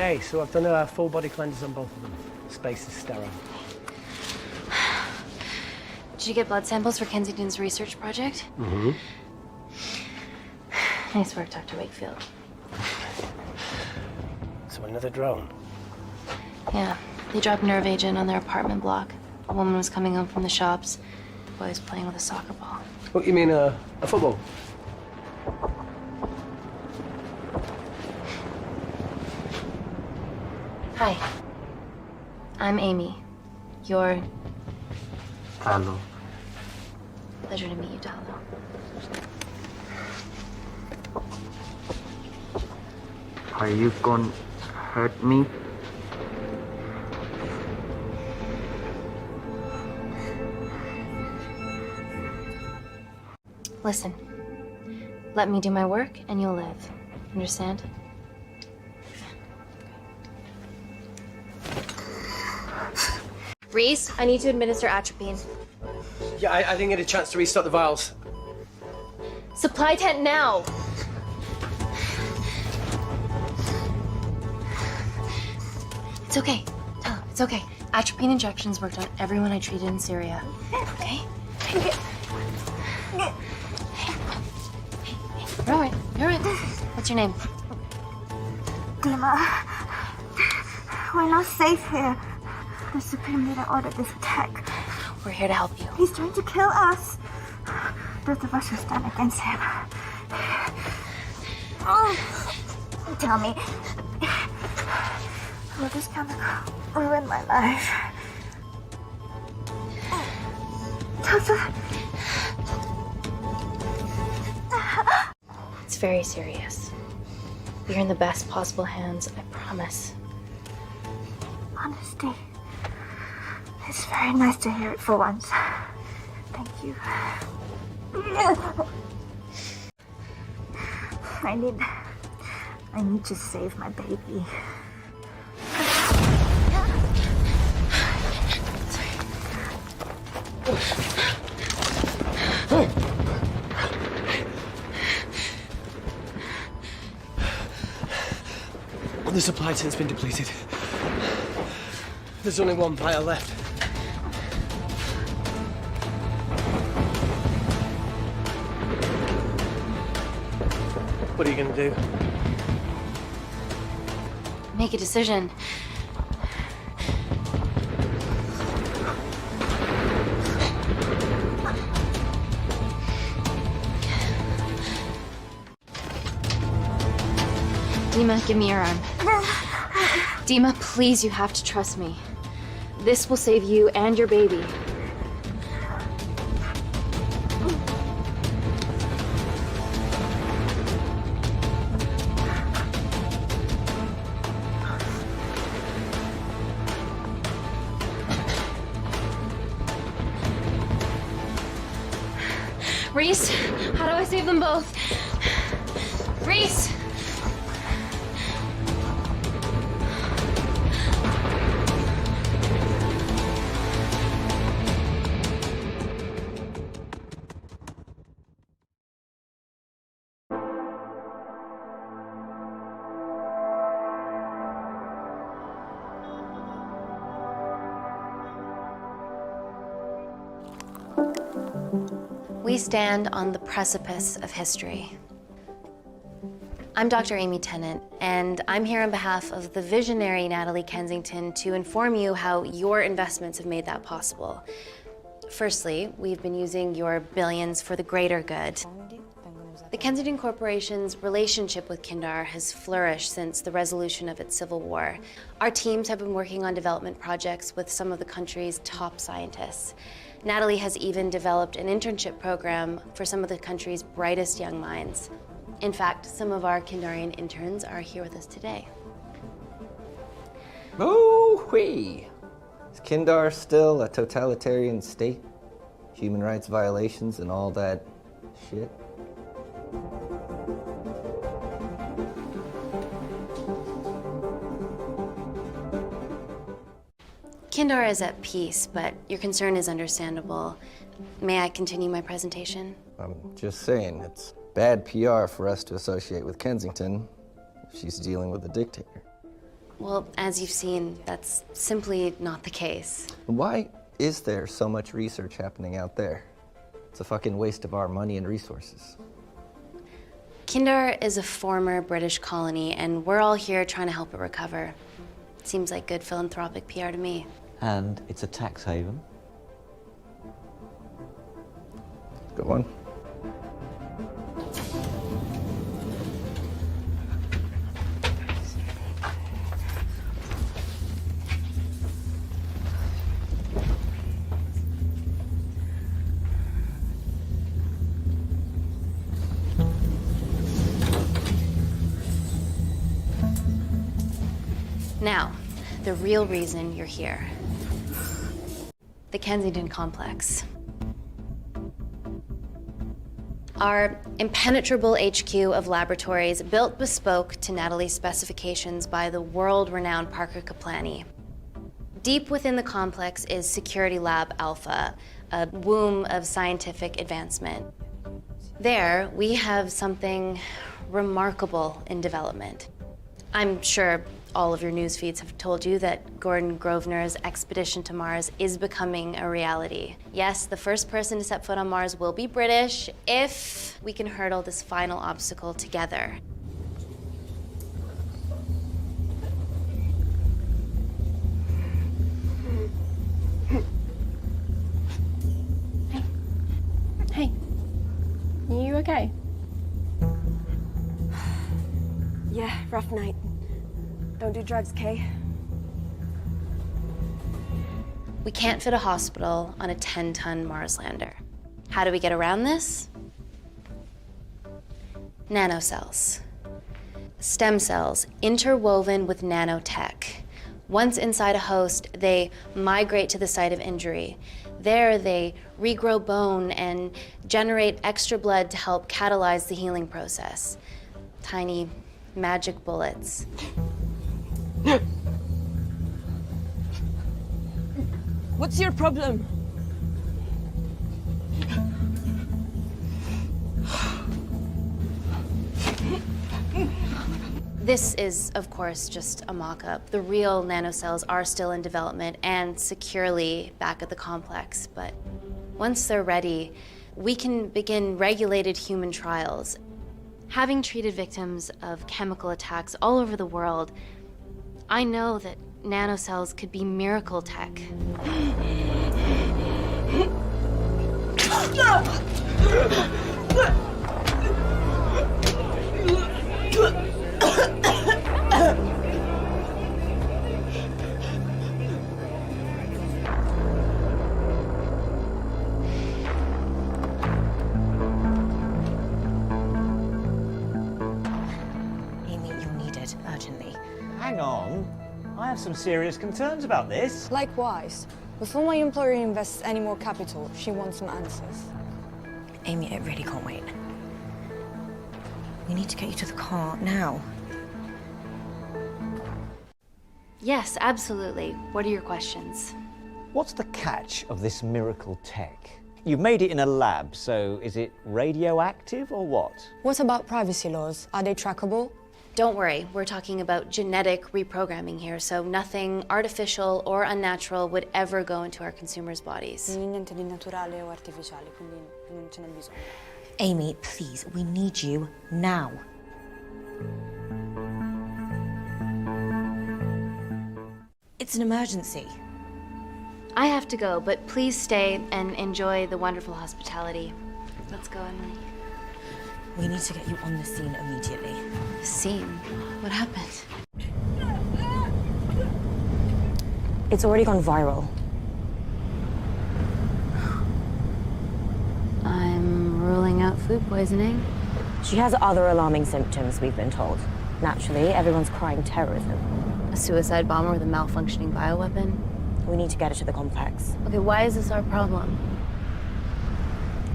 Okay, so I've done a full body cleanse on both of them. Space is sterile. Did you get blood samples for Kensington's research project? Mm-hmm. Nice work, Dr. Wakefield. So another drone? Yeah, they dropped nerve agent on their apartment block. A woman was coming home from the shops. The boy was playing with a soccer ball. What, you mean a football? Hi. I'm Amy. You're... Hello. Pleasure to meet you, Dalo. Are you gonna hurt me? Listen. Let me do my work and you'll live. Understand? Reese, I need to administer atropine. Yeah, I didn't get a chance to restock the vials. Supply tent now! It's okay. Tell him, it's okay. Atropine injections worked on everyone I treated in Syria. Okay? You're all right. You're all right. What's your name? Dima, we're not safe here. The Supreme Leader ordered this attack. We're here to help you. He's trying to kill us. Both of us will stand against him. Tell me, will this chemical ruin my life? It's very serious. You're in the best possible hands, I promise. Honesty. It's very nice to hear it for once. Thank you. I need to save my baby. The supply tent's been depleted. There's only one vial left. What are you gonna do? Make a decision. Dima, give me your arm. Dima, please, you have to trust me. This will save you and your baby. Reese, how do I save them both? Reese! We stand on the precipice of history. I'm Dr. Amy Tennant, and I'm here on behalf of the visionary Natalie Kensington to inform you how your investments have made that possible. Firstly, we've been using your billions for the greater good. The Kensington Corporation's relationship with Kindar has flourished since the resolution of its civil war. Our teams have been working on development projects with some of the country's top scientists. Natalie has even developed an internship program for some of the country's brightest young minds. In fact, some of our Kindarian interns are here with us today. Oh-wee! Is Kindar still a totalitarian state? Human rights violations and all that shit? Kindar is at peace, but your concern is understandable. May I continue my presentation? I'm just saying, it's bad PR for us to associate with Kensington if she's dealing with a dictator. Well, as you've seen, that's simply not the case. Why is there so much research happening out there? It's a fucking waste of our money and resources. Kindar is a former British colony, and we're all here trying to help it recover. Seems like good philanthropic PR to me. And it's a tax haven. Good one. Now, the real reason you're here. The Kensington Complex. Our impenetrable HQ of laboratories built bespoke to Natalie's specifications by the world-renowned Parker Kaplany. Deep within the complex is Security Lab Alpha, a womb of scientific advancement. There, we have something remarkable in development. I'm sure all of your news feeds have told you that Gordon Grosvenor's expedition to Mars is becoming a reality. Yes, the first person to set foot on Mars will be British if we can hurdle this final obstacle together. Hey. Are you okay? Yeah, rough night. Don't do drugs, Kay? We can't fit a hospital on a 10-ton Mars lander. How do we get around this? Nanocells. Stem cells interwoven with nanotech. Once inside a host, they migrate to the site of injury. There, they regrow bone and generate extra blood to help catalyze the healing process. Tiny magic bullets. What's your problem? This is, of course, just a mock-up. The real nanocells are still in development and securely back at the complex, but once they're ready, we can begin regulated human trials. Having treated victims of chemical attacks all over the world, I know that nanocells could be miracle tech. Amy, you're needed urgently. Hang on. I have some serious concerns about this. Likewise. Before my employer invests any more capital, she wants some answers. Amy, it really can't wait. We need to get you to the car now. Yes, absolutely. What are your questions? What's the catch of this miracle tech? You've made it in a lab, so is it radioactive or what? What about privacy laws? Are they trackable? Don't worry, we're talking about genetic reprogramming here, so nothing artificial or unnatural would ever go into our consumers' bodies. Niente di naturale o artificiale, quindi non ce n'è bisogno. Amy, please, we need you now. It's an emergency. I have to go, but please stay and enjoy the wonderful hospitality. Let's go, Emily. We need to get you on the scene immediately. Scene? What happened? It's already gone viral. I'm ruling out food poisoning. She has other alarming symptoms, we've been told. Naturally, everyone's crying terrorism. A suicide bomber with a malfunctioning bioweapon? We need to get her to the complex. Okay, why is this our problem?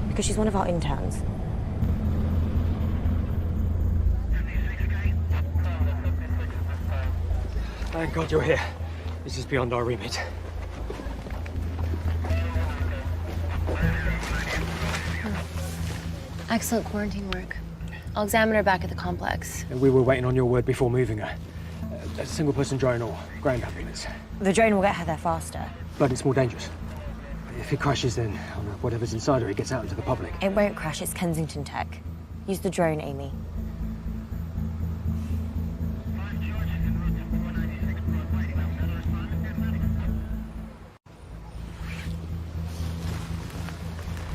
Because she's one of our interns. Thank God you're here. This is beyond our remit. Excellent quarantine work. I'll examine her back at the complex. And we were waiting on your word before moving her. A single-person drone or ground ambulance. The drone will get her there faster. But it's more dangerous. If it crashes, then whatever's inside her, it gets out into the public. It won't crash, it's Kensington tech. Use the drone, Amy.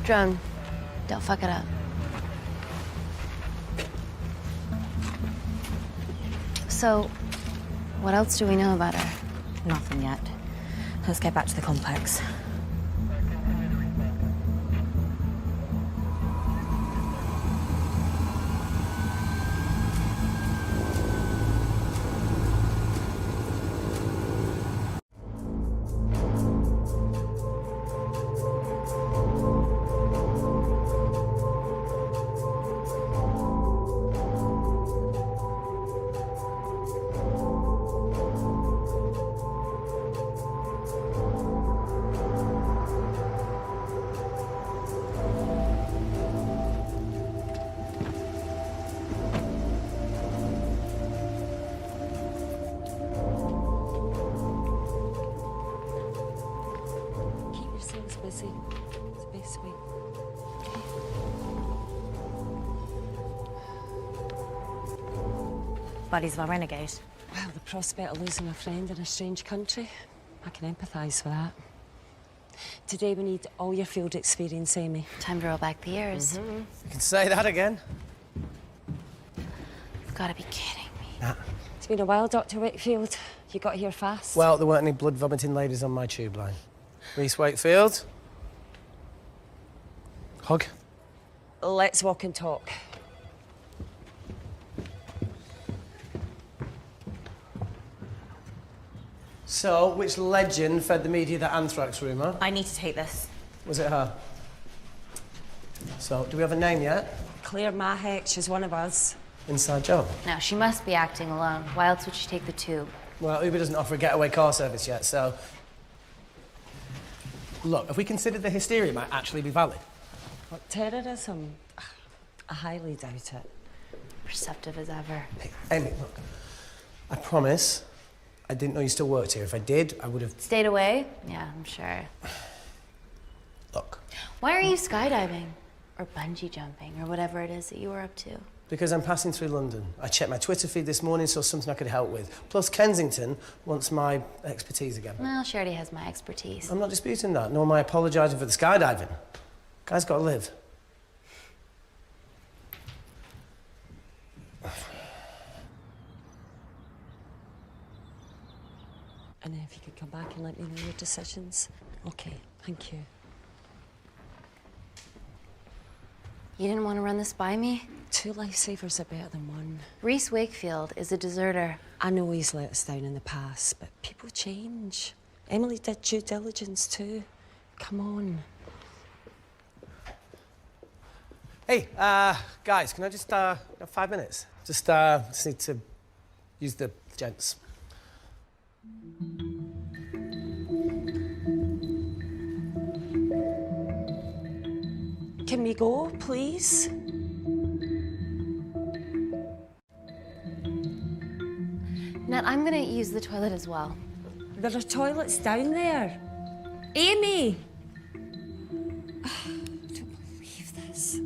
Drone, don't fuck it up. So, what else do we know about her? Nothing yet. Let's get back to the complex. Busy. It's a bit sweet. Buddies of our renegade. Well, the prospect of losing a friend in a strange country, I can empathise with that. Today we need all your field experience, Amy. Time to roll back the years. You can say that again. You've got to be kidding me. Nah. It's been a while, Dr. Wakefield. You got here fast. Well, there weren't any blood-vomiting ladies on my tube line. Reese Wakefield. Hug. Let's walk and talk. So, which legend fed the media that anthrax rumour? I need to take this. Was it her? So, do we have a name yet? Claire Mahek, she's one of us. Inside job. No, she must be acting alone. Why else would she take the tube? Well, Uber doesn't offer a getaway car service yet, so... Look, if we considered the hysteria might actually be valid. What, terrorism? I highly doubt it. Perceptive as ever. Hey, Amy, look. I promise I didn't know you still worked here. If I did, I would have... Stayed away? Yeah, I'm sure. Look. Why are you skydiving? Or bungee jumping, or whatever it is that you were up to? Because I'm passing through London. I checked my Twitter feed this morning, saw something I could help with. Plus, Kensington wants my expertise again. Well, she already has my expertise. I'm not disputing that, nor am I apologising for the skydiving. Guy's got to live. And then if you could come back and let me know your decisions. Okay, thank you. You didn't want to run this by me? 2 lifesavers are better than 1. Reese Wakefield is a deserter. I know he's let us down in the past, but people change. Emily did due diligence too. Come on. Hey, guys, can I just, have 5 minutes? Just need to use the gents. Can we go, please? Nat, I'm gonna use the toilet as well. There are toilets down there. Amy! I don't believe this.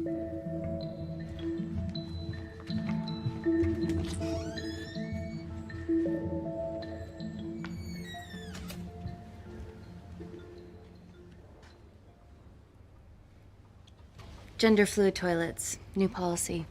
Gender fluid toilets, new policy.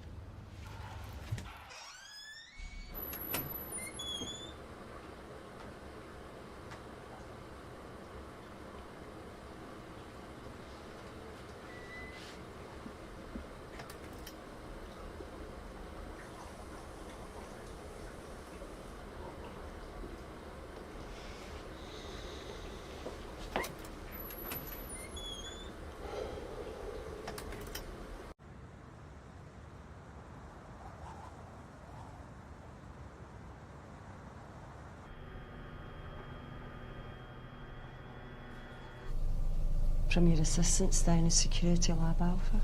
From your assistants down in Security Lab Alpha.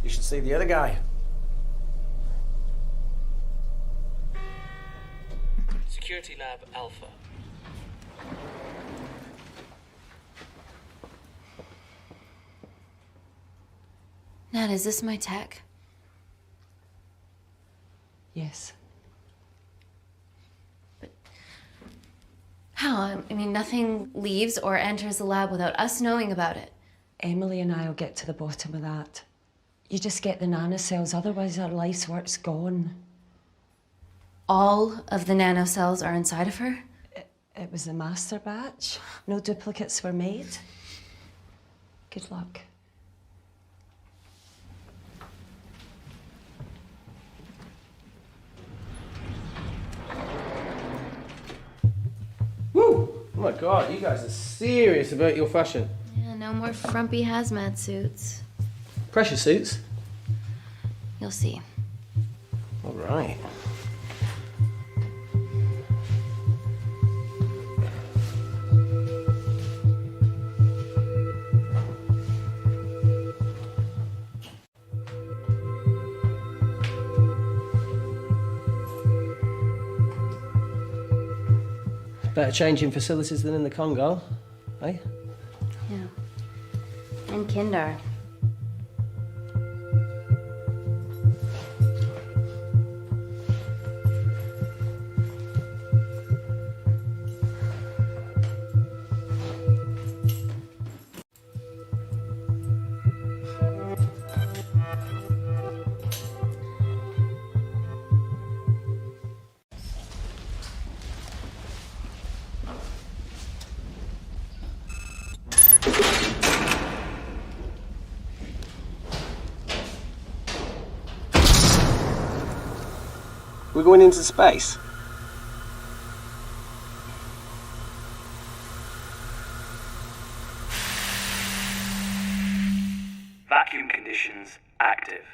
You should see the other guy. Security Lab Alpha. Nat, is this my tech? Yes. How? I mean, nothing leaves or enters the lab without us knowing about it. Emily and I will get to the bottom of that. You just get the nanocells, otherwise our life's work's gone. All of the nanocells are inside of her? It was a master batch. No duplicates were made. Good luck. Woo! Oh my god, you guys are serious about your fashion. Yeah, no more frumpy hazmat suits. Pressure suits? You'll see. All right. Better changing facilities than in the Congo, eh? Yeah. And Kindar. We're going into space. Vacuum conditions active.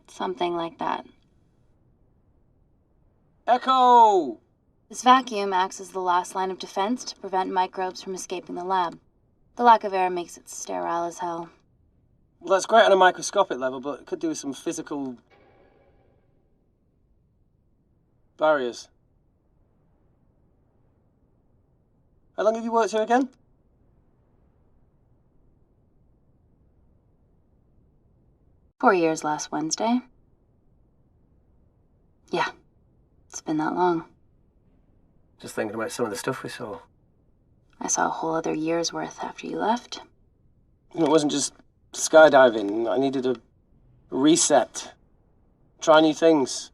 Something like that. Echo! This vacuum acts as the last line of defense to prevent microbes from escaping the lab. The lack of air makes it sterile as hell. Well, that's great on a microscopic level, but it could do with some physical barriers. How long have you worked here again? "4 years last Wednesday. Yeah, it's been that long. Just thinking about some of the stuff we saw. I saw a whole other year's worth after you left. It wasn't just skydiving. I needed a reset. Try new things.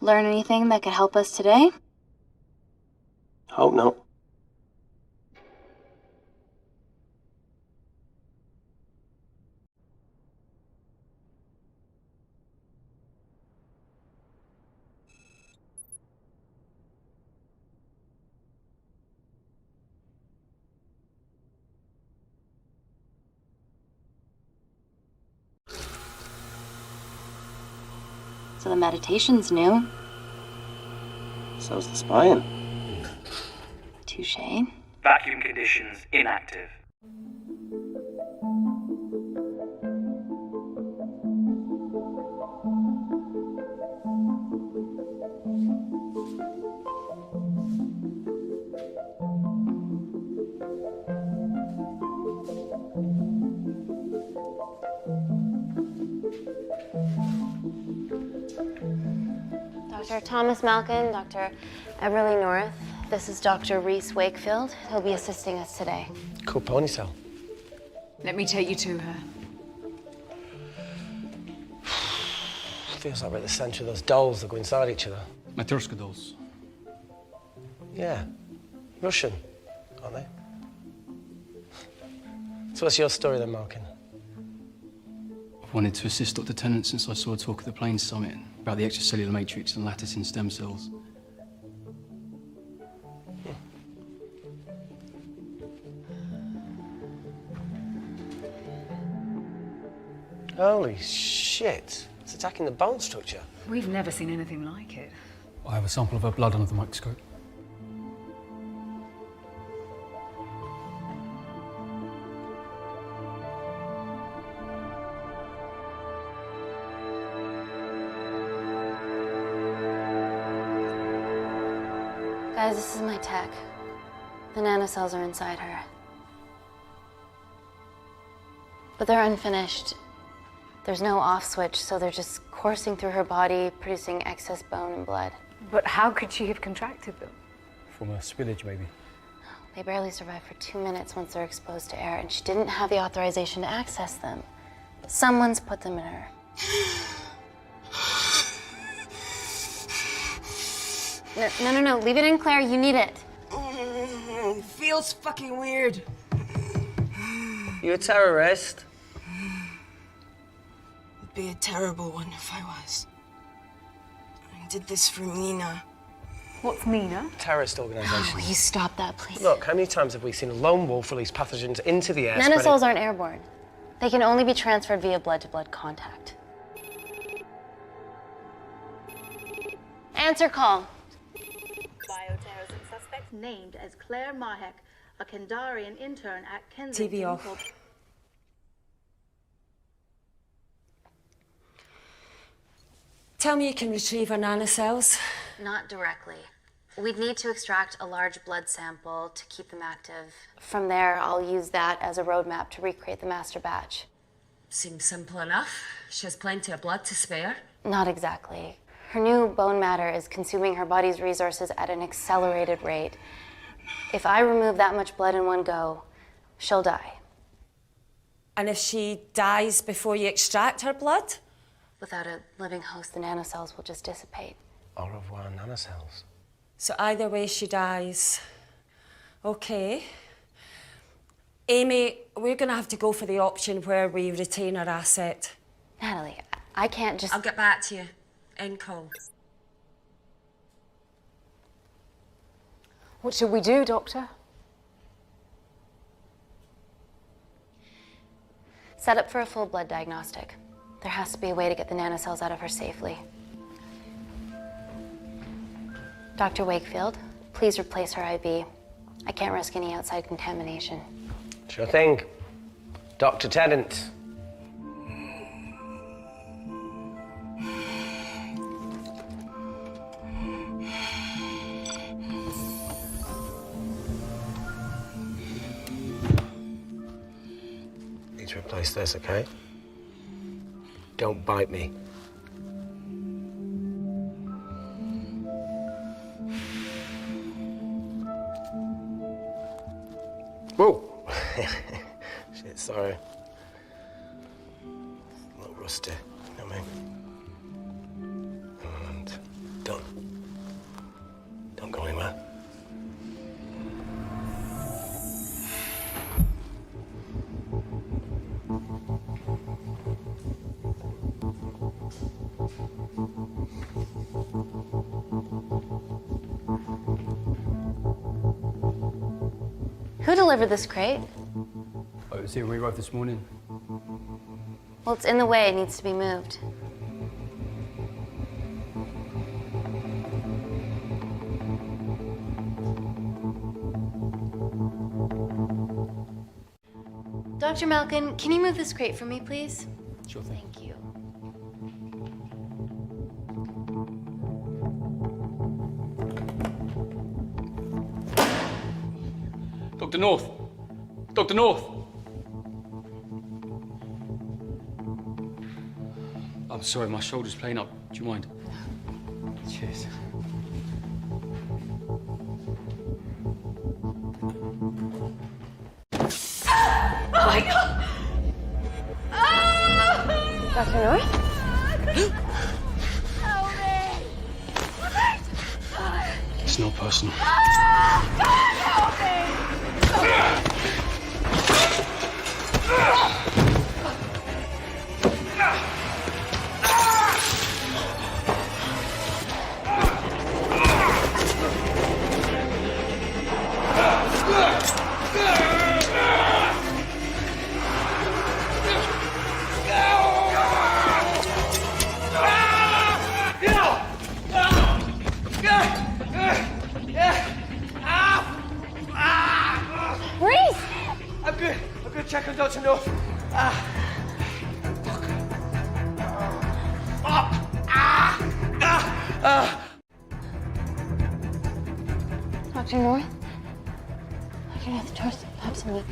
Learn anything that could help us today? Hope not. So the meditation's new. So's the spying. Touché. Vacuum conditions inactive. Dr. Thomas Malkin, Dr. Everly North. This is Dr. Reese Wakefield. He'll be assisting us today. Cool ponytail. Let me take you to her. Feels like we're at the centre of those dolls that go inside each other. Matryoshka dolls. Yeah. Russian, aren't they? So what's your story then, Malkin? I've wanted to assist Dr. Tennant since I saw a talk at the Plains Summit about the extracellular matrix and lattice in stem cells. Holy shit. It's attacking the bone structure. We've never seen anything like it. I have a sample of her blood under the microscope. Guys, this is my tech. The nanocells are inside her. But they're unfinished. There's no off switch, so they're just coursing through her body, producing excess bone and blood. But how could she have contracted them? From a spillage, maybe. They barely survive for 2 minutes once they're exposed to air, and she didn't have the authorization to access them. Someone's put them in her. No. Leave it in, Claire. You need it. It feels fucking weird. You a terrorist? It'd be a terrible one if I was. I did this for Mina. What's Mina? Terrorist organisation. Will you stop that, please? Look, how many times have we seen a lone wolf release pathogens into the air? Nanocells aren't airborne. They can only be transferred via blood-to-blood contact. Answer call. Bioterrorism suspect named as Claire Mahek, a Kandarian intern at Kensington. TV off. Tell me you can retrieve her nanocells. Not directly. We'd need to extract a large blood sample to keep them active. From there, I'll use that as a roadmap to recreate the master batch. Seems simple enough. She has plenty of blood to spare. Not exactly. Her new bone matter is consuming her body's resources at an accelerated rate. If I remove that much blood in one go, she'll die. And if she dies before you extract her blood? Without a living host, the nanocells will just dissipate. Au revoir, nanocells. So either way she dies. Okay. Amy, we're gonna have to go for the option where we retain our asset. Natalie, I can't just... I'll get back to you. End call. What should we do, Doctor? Set up for a full blood diagnostic. There has to be a way to get the nanocells out of her safely. Dr. Wakefield, please replace her IV. I can't risk any outside contamination. Sure thing. Dr. Tennant. Need to replace this, okay? Don't bite me. Whoa! Shit, sorry. A little rusty, you know what I mean? And don't go anywhere. Who delivered this crate? Oh, it was here when we arrived this morning. Well, it's in the way. It needs to be moved. Dr. Malkin, can you move this crate for me, please? Sure thing. Thank you. Dr. North! Dr. North! I'm sorry, my shoulder's playing up. Do you mind? Cheers. Oh my God! Dr. North? Help me! It's not personal. Help me! I'm good. Check on Dr. North. Dr. North? Dr. North, trust me.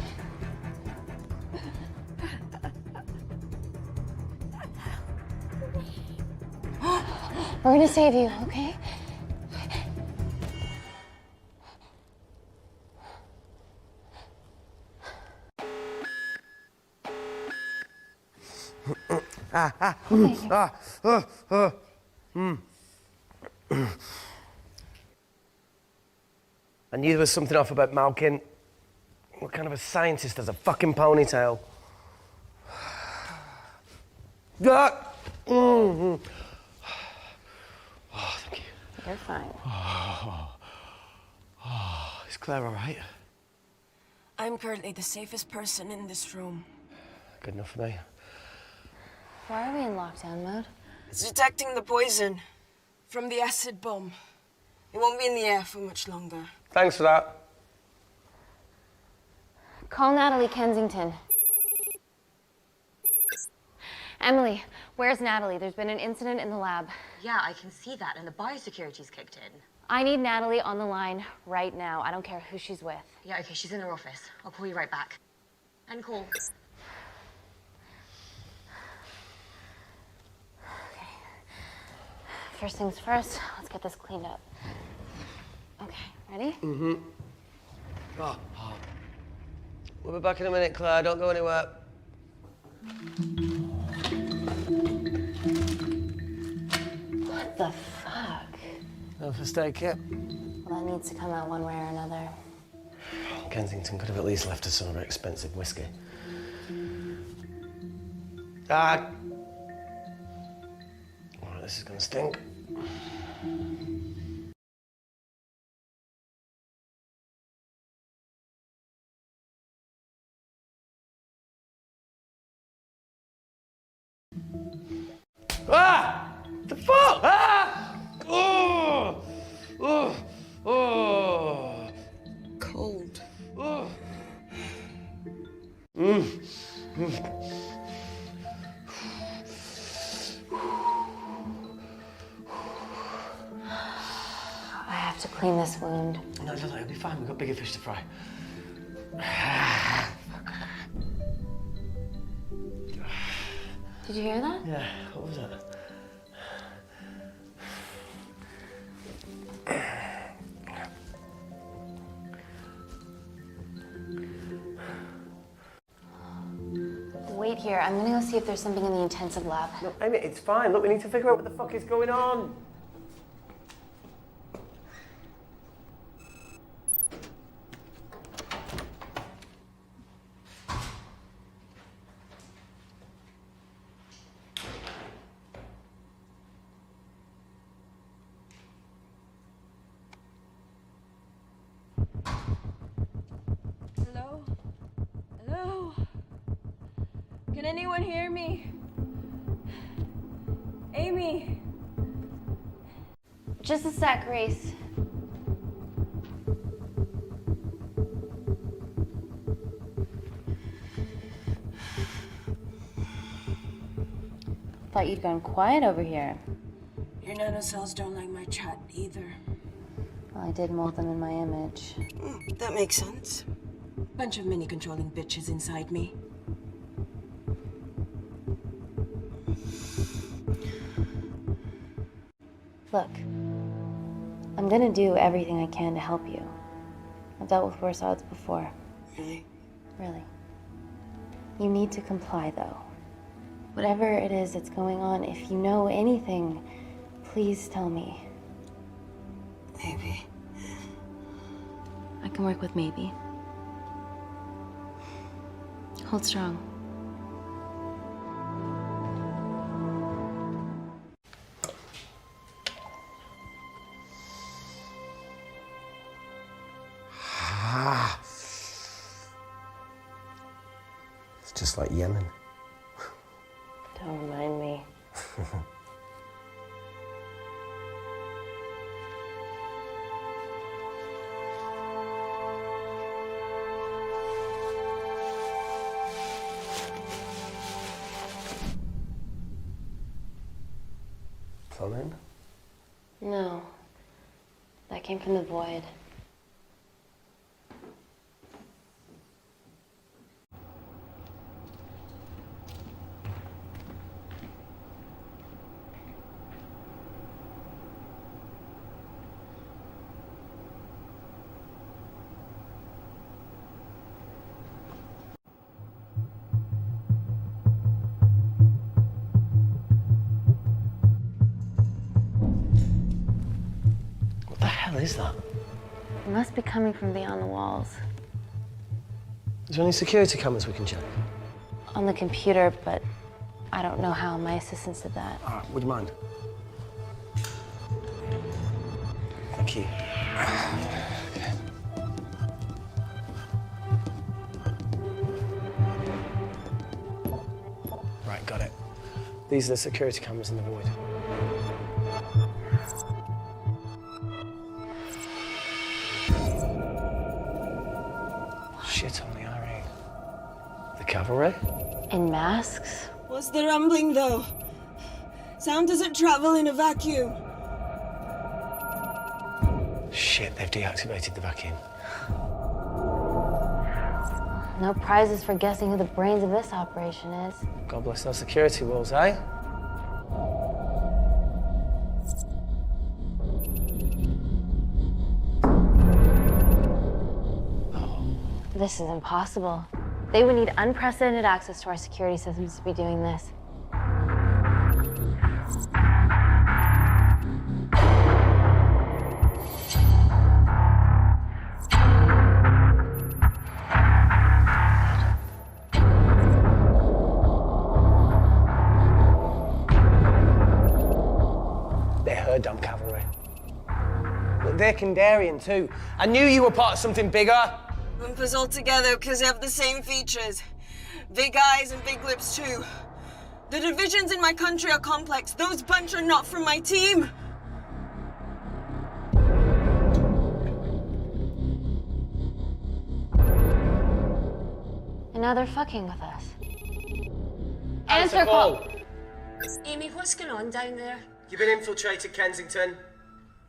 We're gonna save you, okay? I knew there was something off about Malkin. What kind of a scientist has a fucking ponytail? Oh, thank you. You're fine. Is Claire all right? I'm currently the safest person in this room. Good enough for me. Why are we in lockdown mode? It's detecting the poison from the acid bomb. It won't be in the air for much longer. Thanks for that. Call Natalie Kensington. Emily, where's Natalie? There's been an incident in the lab. Yeah, I can see that, and the biosecurity's kicked in. I need Natalie on the line right now. I don't care who she's with. Yeah, okay, she's in her office. I'll call you right back. And call. Okay. First things first, let's get this cleaned up. Okay, ready? Mm-hmm. Oh. We'll be back in a minute, Claire. Don't go anywhere. What the fuck? No first aid kit. Well, that needs to come out one way or another. Kensington could have at least left us some of her expensive whiskey. Ah! All right, this is gonna stink. Ah! The fuck? Ah! Oh! Oh! Oh! Cold. Oh! I have to clean this wound. No, it'll be fine. We've got bigger fish to fry. Did you hear that? Yeah, what was that? Wait here. I'm gonna go see if there's something in the intensive lab. No, Amy, it's fine. Look, we need to figure out what the fuck is going on. Hello? Hello? Can anyone hear me? Amy? Just a sec, Grace. Thought you'd gone quiet over here. Your nanocells don't like my chat either. Well, I did mold them in my image. That makes sense. Bunch of mini-controlling bitches inside me. Look, I'm gonna do everything I can to help you. I've dealt with worse odds before. Really? Really. You need to comply, though. Whatever it is that's going on, if you know anything, please tell me. Maybe. I can work with maybe. Hold strong. It's just like Yemen. Don't remind me. Plumbing? No. That came from the void. hell is that? It must be coming from beyond the walls. Is there any security cameras we can check? On the computer, but I don't know how. My assistants did that. All right, would you mind? Thank you. Okay. Right, got it. These are the security cameras in the void. Shit on the RE. The cavalry? In masks? What's the rumbling, though? Sound doesn't travel in a vacuum. Shit, they've deactivated the vacuum. No prizes for guessing who the brains of this operation is. God bless those security walls, eh? This is impossible. They would need unprecedented access to our security systems to be doing this. They're her damn cavalry. Look, they're Kandarian too. I knew you were part of something bigger. Lumpers all together because they have the same features. Big eyes and big lips too. The divisions in my country are complex. Those bunch are not from my team. And now they're fucking with us. Answer call. Amy, what's going on down there? You've been infiltrated, Kensington.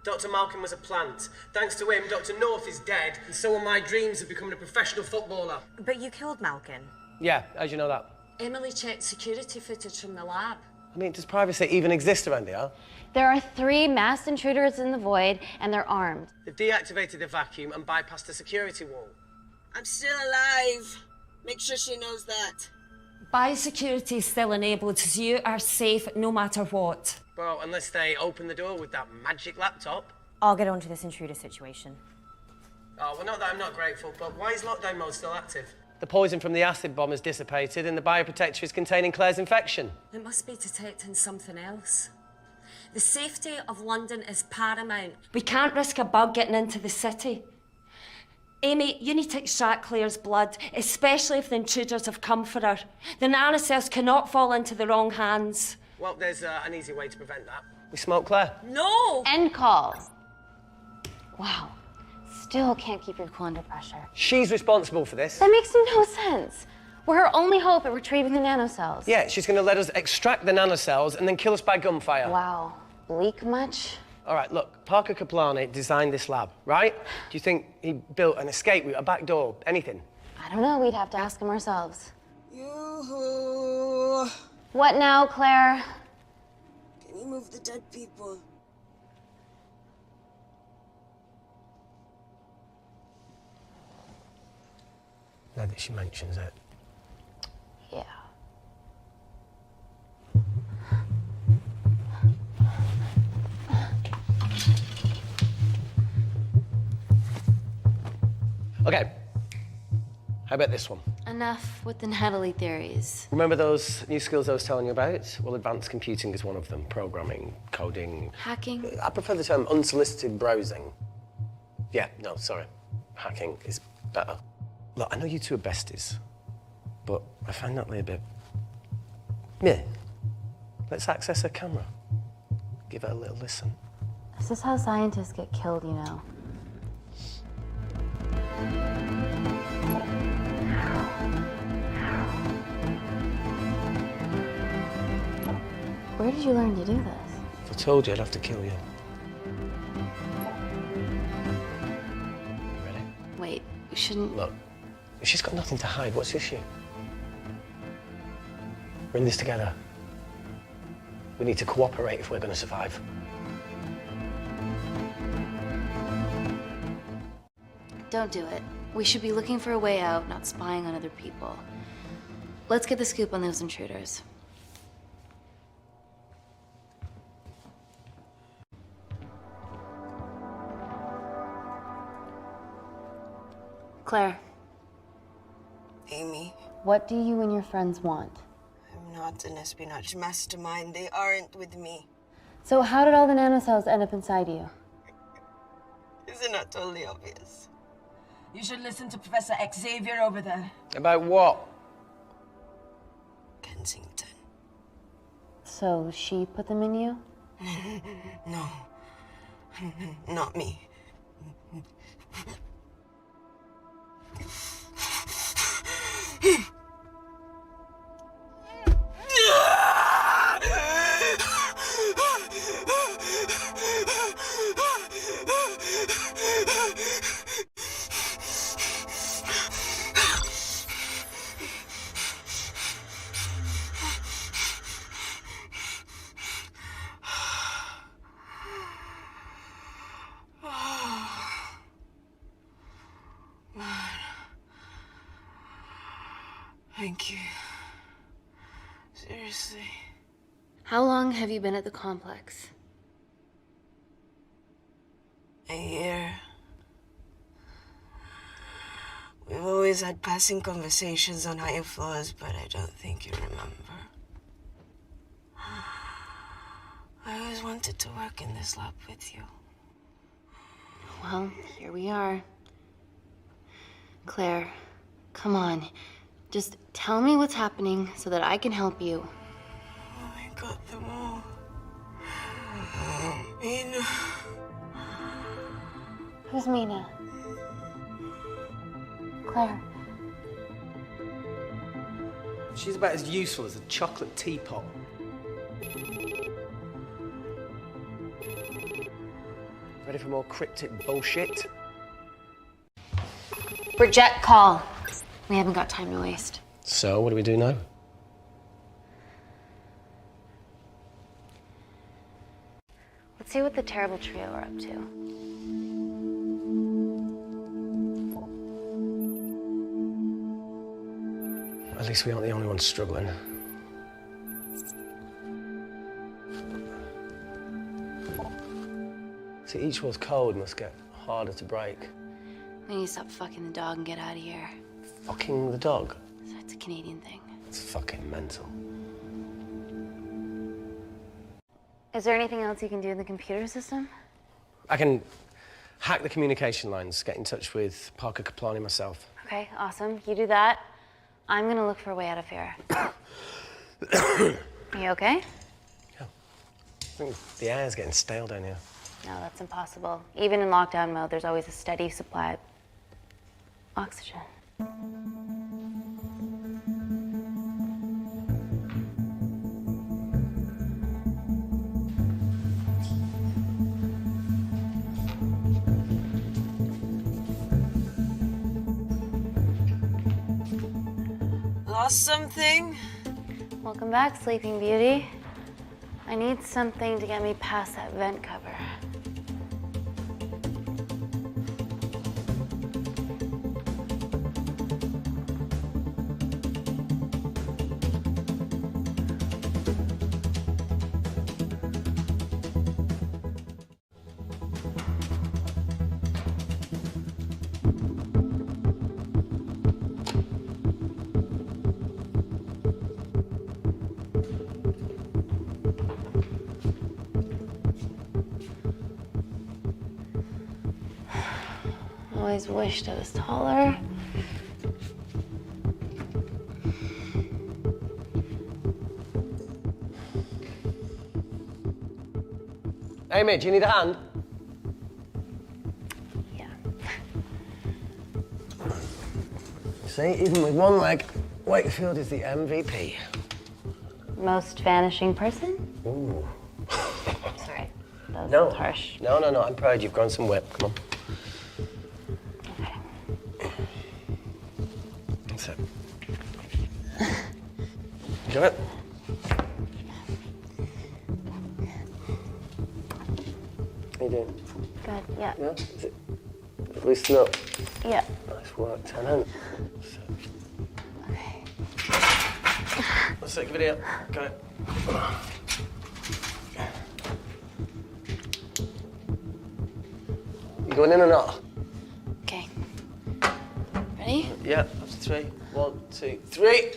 Dr. Malcolm was a plant. Thanks to him, Dr. North is dead, and so are my dreams of becoming a professional footballer. But you killed Malcolm. Yeah, how'd you know that? Emily checked security footage from the lab. I mean, does privacy even exist around here? There are 3 masked intruders in the void, and they're armed. They've deactivated the vacuum and bypassed the security wall. I'm still alive. Make sure she knows that. Biosecurity is still enabled, so you are safe no matter what. Well, unless they open the door with that magic laptop. I'll get onto this intruder situation. Oh, well, not that I'm not grateful, but why is lockdown mode still active? The poison from the acid bomb has dissipated and the bioprotector is containing Claire's infection. It must be detecting something else. The safety of London is paramount. We can't risk a bug getting into the city. Amy, you need to extract Claire's blood, especially if the intruders have come for her. The nanocells cannot fall into the wrong hands. Well, there's an easy way to prevent that. We smoke Claire. No! End call. Wow. Still can't keep your cool under pressure. She's responsible for this. That makes no sense. We're her only hope at retrieving the nanocells. Yeah, she's going to let us extract the nanocells and then kill us by gunfire. Wow. Bleak much? All right, look, Parker Kaplani designed this lab, right? Do you think he built an escape route, a back door, anything? I don't know. We'd have to ask him ourselves. Yoo-hoo. What now, Claire? Can you move the dead people? Now that she mentions it. Yeah. Okay. How about this one? Enough with the Natalie theories. Remember those new skills I was telling you about? Well, advanced computing is one of them. Programming, coding. Hacking? I prefer the term unsolicited browsing. Yeah, no, sorry. Hacking is better. Look, I know you two are besties, but I find Natalie a bit... meh. Let's access her camera. Give her a little listen. This is how scientists get killed, you know. Where did you learn to do this? If I told you, I'd have to kill you. Ready? Wait, we shouldn't... Look, she's got nothing to hide. What's the issue? We're in this together. We need to cooperate if we're going to survive. Don't do it. We should be looking for a way out, not spying on other people. Let's get the scoop on those intruders. Claire. Amy. What do you and your friends want? I'm not an espionage mastermind. They aren't with me. So how did all the nanocells end up inside you? Isn't that totally obvious? You should listen to Professor Xavier over there. About what? Kensington. So she put them in you? No. Not me. Thank you. Seriously. How long have you been at the complex? A year. We've always had passing conversations on higher floors, but I don't think you remember. I always wanted to work in this lab with you. Well, here we are. Claire, come on. Just tell me what's happening so that I can help you. I got them all. Mina. Who's Mina? Claire. She's about as useful as a chocolate teapot. Ready for more cryptic bullshit? Reject call. We haven't got time to waste. So, what do we do now? Let's see what the terrible trio are up to. At least we aren't the only ones struggling. See, each wall's code must get harder to break. We need to stop fucking the dog and get out of here. Fucking the dog? So it's a Canadian thing. It's fucking mental. Is there anything else you can do in the computer system? I can hack the communication lines, get in touch with Parker Kaplani myself. Okay, awesome. You do that. I'm gonna look for a way out of here. You okay? Yeah. I think the air's getting stale down here. No, that's impossible. Even in lockdown mode, there's always a steady supply of oxygen. Lost something? Welcome back, Sleeping Beauty. I need something to get me past that vent cover. Always wished I was taller. Amy, do you need a hand? Yeah. See, even with one leg, Wakefield is the MVP. Most vanishing person? Ooh. Sorry, that No. was harsh. No, I'm proud you've grown some whip. Come on. That's it. Got it? How you doing? Good, yeah. Yeah? Is it loosen up? Yeah. Nice work, Tenant. Okay. Let's take a video. Got it. You going in or not? Okay. Ready? Yeah, that's 3. 1, 2, 3.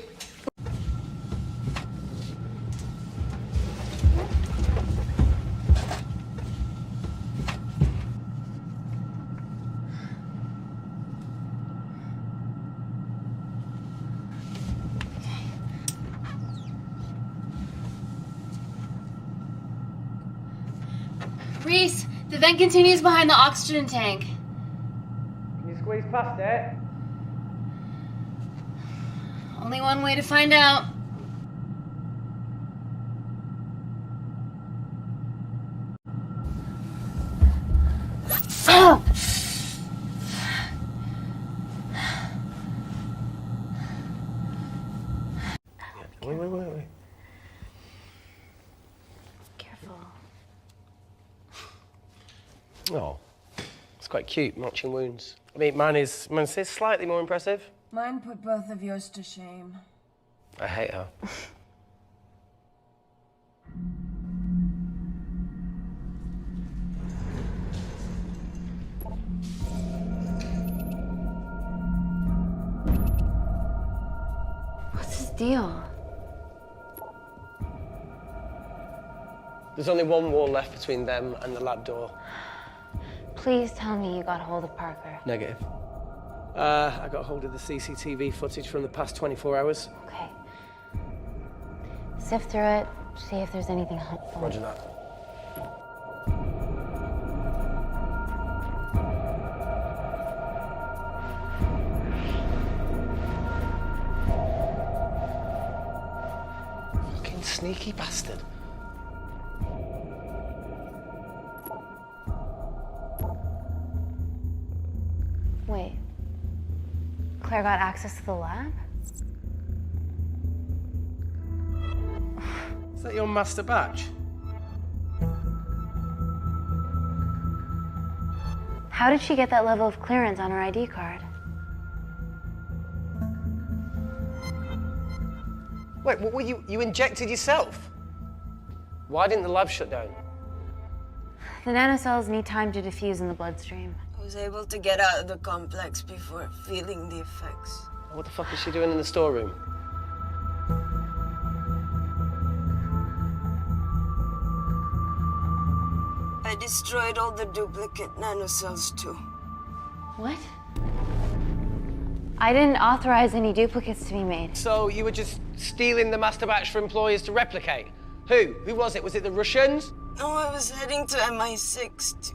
Reese, the vent continues behind the oxygen tank. Can you squeeze past it? Only one way to find out. Oh! Wait. Careful. Oh, it's quite cute, matching wounds. I mean, mine's slightly more impressive. Mine put both of yours to shame. I hate her. What's his deal? There's only one wall left between them and the lab door. Please tell me you got hold of Parker. Negative. I got hold of the CCTV footage from the past 24 hours. Okay. Sift through it, see if there's anything helpful. Roger that. Fucking sneaky bastard. Wait. Claire got access to the lab? Is that your master batch? How did she get that level of clearance on her ID card? Wait, what were you injected yourself? Why didn't the lab shut down? The nanocells need time to diffuse in the bloodstream. I was able to get out of the complex before feeling the effects. What the fuck is she doing in the storeroom? I destroyed all the duplicate nanocells too. What? I didn't authorize any duplicates to be made. So you were just stealing the master batch for employers to replicate? Who? Who was it? Was it the Russians? No, I was heading to MI6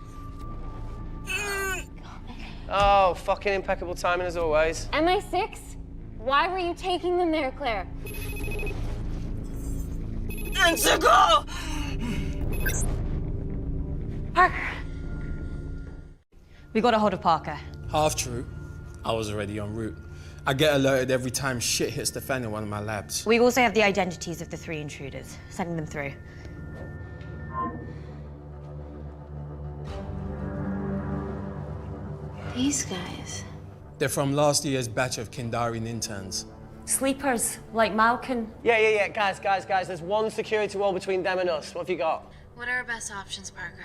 Oh, fucking impeccable timing as always. MI6? Why were you taking them there, Claire? Let's go! Parker! We got a hold of Parker. Half true. I was already en route. I get alerted every time shit hits the fan in one of my labs. We also have the identities of the 3 intruders. Sending them through. These guys. They're from last year's batch of Kindarian interns. Sleepers, like Malkin. Yeah. Guys. There's one security wall between them and us. What have you got? What are our best options, Parker?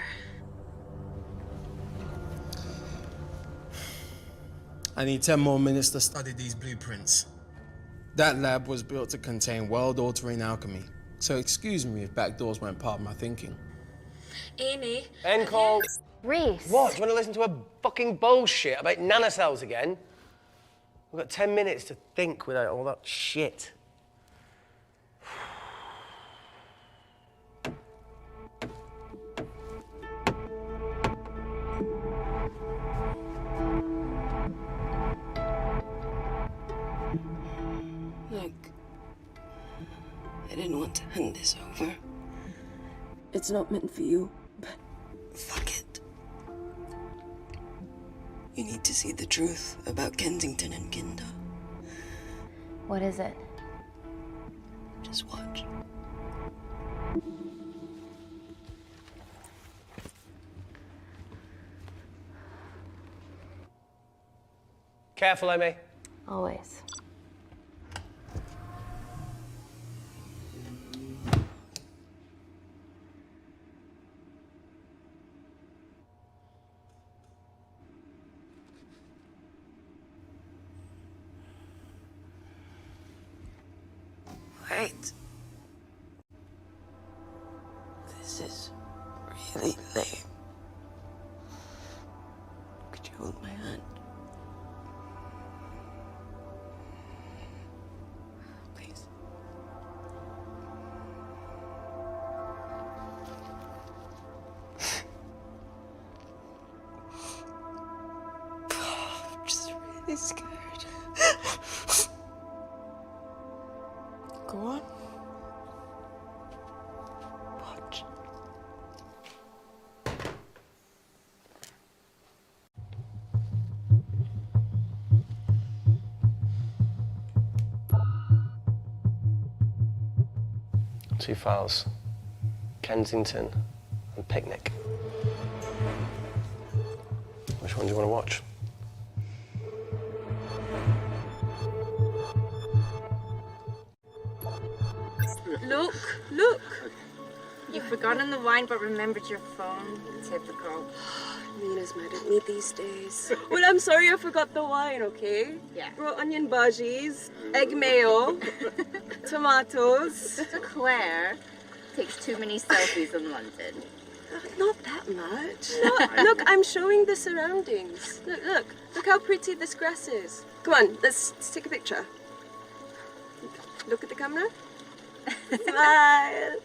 I need 10 more minutes to study these blueprints. That lab was built to contain world-altering alchemy. So excuse me if backdoors weren't part of my thinking. Amy. End call. Reese. What? Do you want to listen to a fucking bullshit about nanocells again? We've got 10 minutes to think without all that shit. Look, I didn't want to hand this over. It's not meant for you, but fuck it. You need to see the truth about Kensington and Kinder. What is it? Just watch. Careful, Amy. Always. Wait. This is really lame. Could you hold my hand? Please. I'm just really scared. Go on. Watch. Two files. Kensington and Picnic. Which one do you want to watch? Look! You've forgotten the wine but remembered your phone. Typical. Mina's mad at me these days. Well, I'm sorry I forgot the wine, okay? Yeah. Brought onion bhajis, egg mayo, tomatoes. Claire takes too many selfies in London. Not that much. Look, I'm showing the surroundings. Look how pretty this grass is. Come on, let's take a picture. Look at the camera. Smile.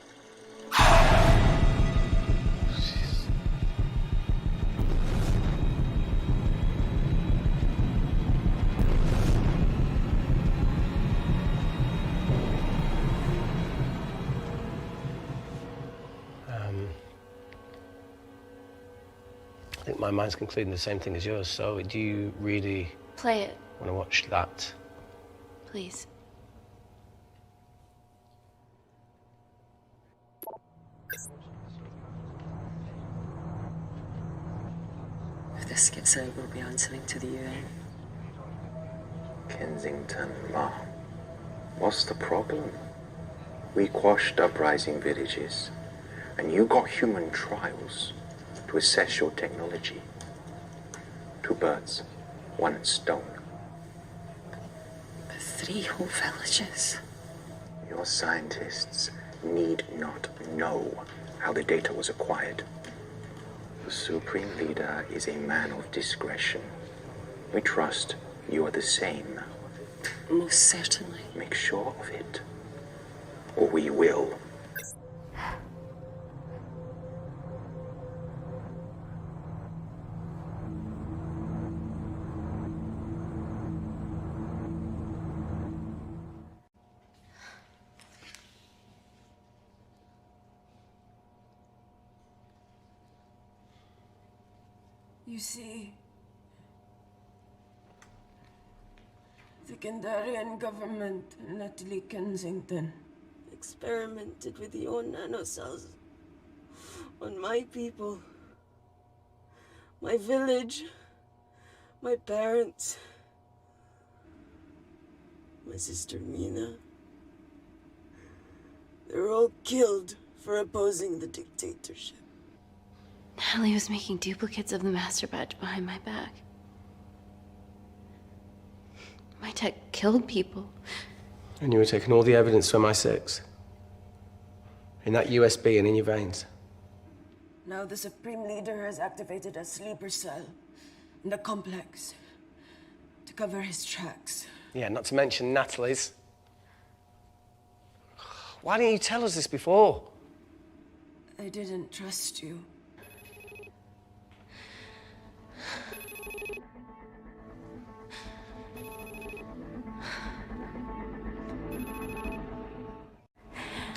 I think my mind's concluding the same thing as yours, so do you really Play it, want to watch that? please. If this gets out, we'll be answering to the UN. Kensington, Ma. What's the problem? We quashed uprising villages, and you got human trials to assess your technology. Two birds, one stone. But 3 whole villages. Your scientists need not know how the data was acquired. The Supreme Leader is a man of discretion. We trust you are the same. Most certainly. Make sure of it, or we will. You see, the Kandarian government and Natalie Kensington experimented with your nanocells on my people, my village, my parents, my sister Mina. They were all killed for opposing the dictatorship. Natalie was making duplicates of the master badge behind my back. My tech killed people. And you were taking all the evidence from MI6? In that USB and in your veins? Now the Supreme Leader has activated a sleeper cell in the complex to cover his tracks. Yeah, not to mention Natalie's. Why didn't you tell us this before? I didn't trust you.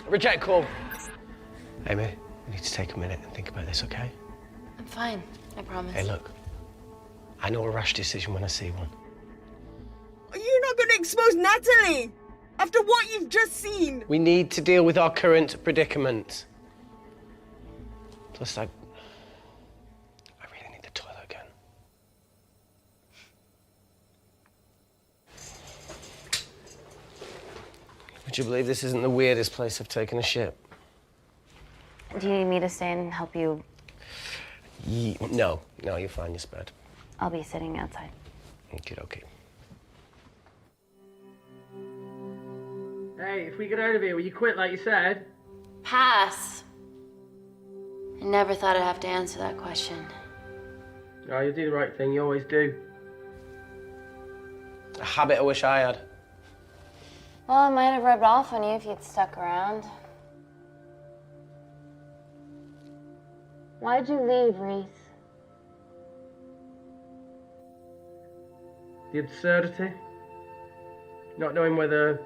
Reject call. Amy, we need to take a minute and think about this, okay? I'm fine, I promise. Hey, look. I know a rash decision when I see one. Are you not going to expose Natalie? After what you've just seen? We need to deal with our current predicament. Plus, I really need the toilet again. Would you believe this isn't the weirdest place I've taken a ship? Do you need me to stay and help you? No, you're fine, you're spared. I'll be sitting outside. Okie dokie. Hey, if we get out of here, will you quit like you said? Pass. I never thought I'd have to answer that question. Oh, you do the right thing, you always do. A habit I wish I had. Well, it might have rubbed off on you if you'd stuck around. Why'd you leave, Reese? The absurdity. Not knowing whether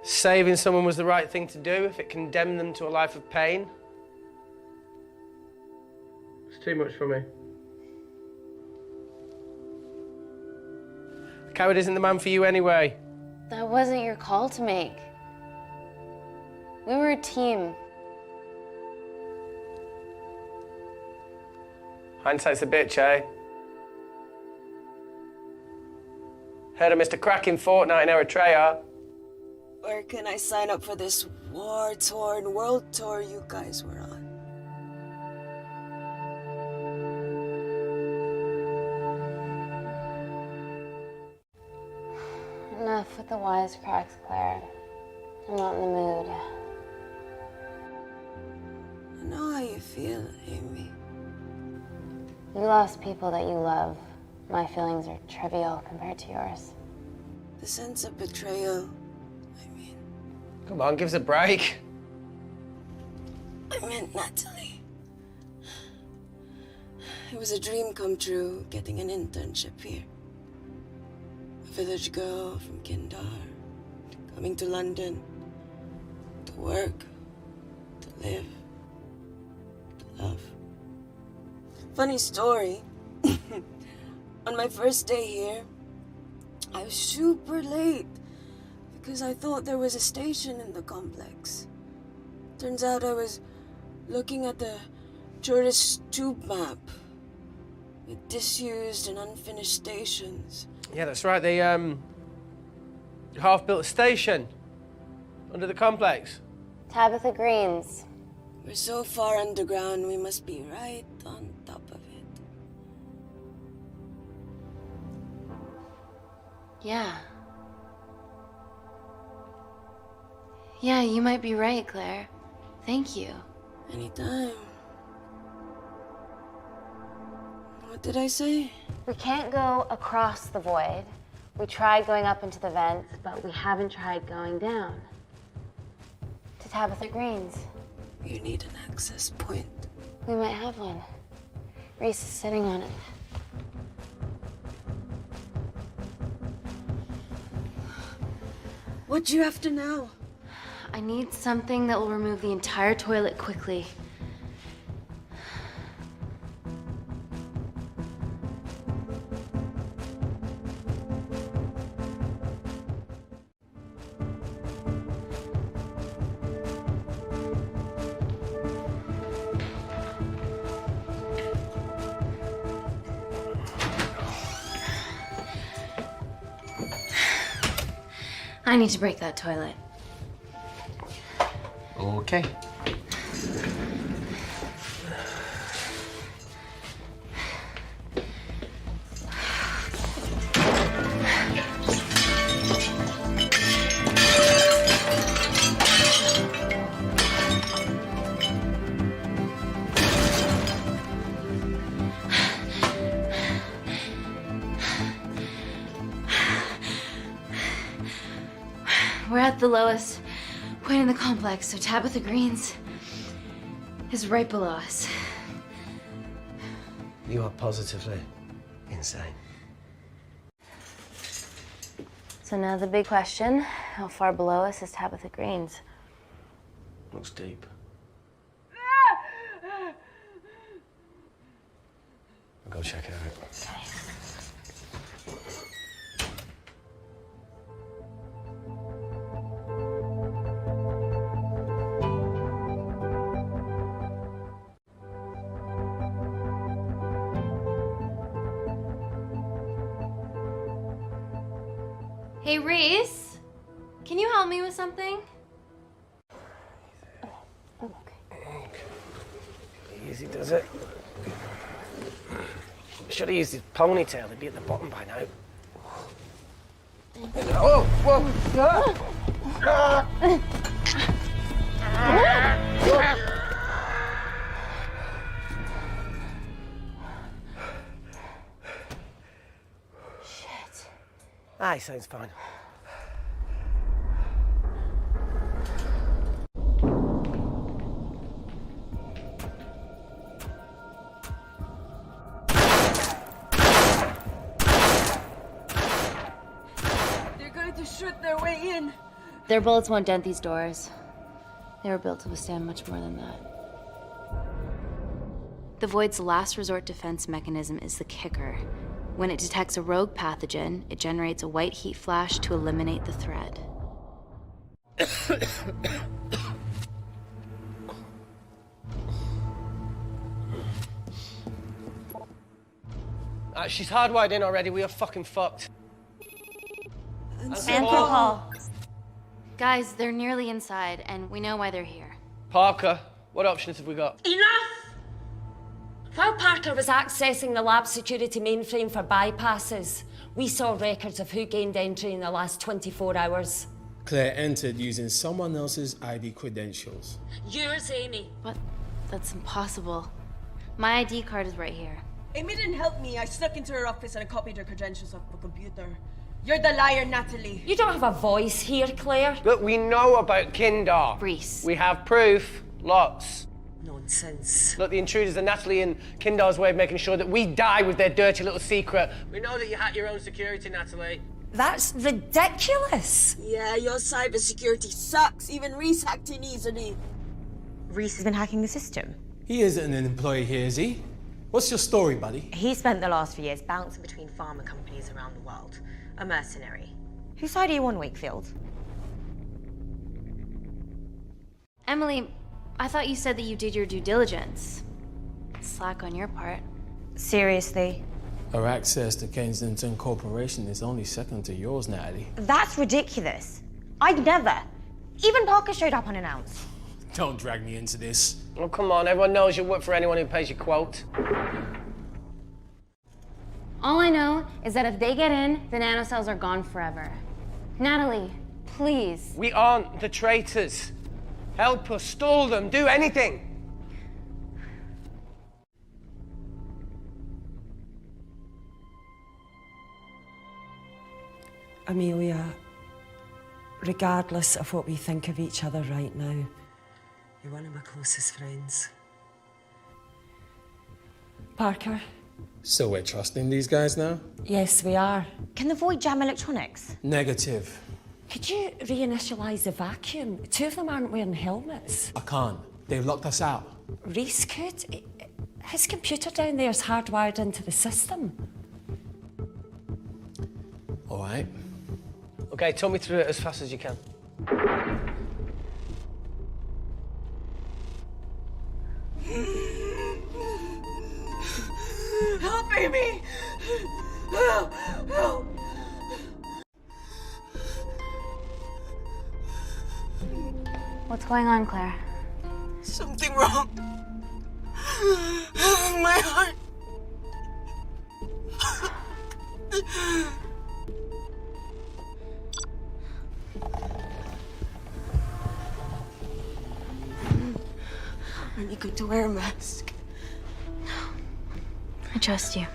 Saving someone was the right thing to do if it condemned them to a life of pain. it's too much for me. A coward isn't the man for you anyway. That wasn't your call to make. We were a team. Hindsight's a bitch, eh? Heard of Mr. Cracking Fortnite in Eritrea. Where can I sign up for this war-torn world tour you guys were on? Enough with the wisecracks, Claire. I'm not in the mood. I know how you feel, Amy. You lost people that you love. My feelings are trivial compared to yours. The sense of betrayal. Come on, give us a break. I meant Natalie. It was a dream come true, getting an internship here. A village girl from Kindar, coming to London, to work, to live, to love. Funny story. On my first day here, I was super late because I thought there was a station in the complex. Turns out I was looking at the tourist tube map with disused and unfinished stations. Yeah, that's right. They half-built station under the complex. Tabitha Greens. We're so far underground, we must be right on top of it. Yeah. Yeah, you might be right, Claire. Thank you. Anytime. What did I say? We can't go across the void. We tried going up into the vents, but we haven't tried going down. To Tabitha Greens. You need an access point. We might have one. Reese is sitting on it. What do you after now? I need something that will remove the entire toilet quickly. I need to break that toilet. Okay. We're at the lowest point in the complex, so Tabitha Greens is right below us. You are positively insane. So now the big question, how far below us is Tabitha Greens? Looks deep. I'll go check it out. Hey, Reese, can you help me with something? Easy does it. Should have used his ponytail. He'd be at the bottom by now. Oh, whoa! Ah, he sounds fine. They're going to shoot their way in. Their bullets won't dent these doors. They were built to withstand much more than that. The Void's last resort defense mechanism is the kicker. When it detects a rogue pathogen, it generates a white heat flash to eliminate the threat. She's hardwired in already. We are fucking fucked. Anthropol. Guys, they're nearly inside, and we know why they're here. Parker, what options have we got? Enough! While Parker was accessing the lab security mainframe for bypasses, we saw records of who gained entry in the last 24 hours. Claire entered using someone else's ID credentials. Yours, Amy. What? That's impossible. My ID card is right here. Amy didn't help me. I snuck into her office and I copied her credentials off the computer. You're the liar, Natalie. You don't have a voice here, Claire. Look, we know about Kindar. Reese. We have proof. Lots. Nonsense. Look, the intruders are Natalie and Kindar's way of making sure that we die with their dirty little secret. We know that you hack your own security, Natalie. That's ridiculous. Yeah, your cybersecurity sucks. Even Reese hacked in easily. Reese has been hacking the system. He isn't an employee here, is he? What's your story, buddy? He spent the last few years bouncing between pharma companies around the world. A mercenary. Whose side are you on, Wakefield? Emily, I thought you said that you did your due diligence. Slack on your part. Seriously? Our access to Kensington Corporation is only second to yours, Natalie. That's ridiculous. I'd never. Even Parker showed up unannounced. Don't drag me into this. Oh, come on. Everyone knows you work for anyone who pays your quote. All I know is that if they get in, the nanocells are gone forever. Natalie, please. We aren't the traitors. Help us, stall them, do anything. Amelia, regardless of what we think of each other right now, you're one of my closest friends. Parker? So we're trusting these guys now? Yes, we are. Can the Void jam electronics? Negative. Could you reinitialize the vacuum? Two of them aren't wearing helmets. I can't. They've locked us out. Reese could. His computer down there is hardwired into the system. All right. Okay, talk me through it as fast as you can. Help, Amy! Help! Help! What's going on, Claire? Something wrong. My heart. Are you going to wear a mask? I trust you.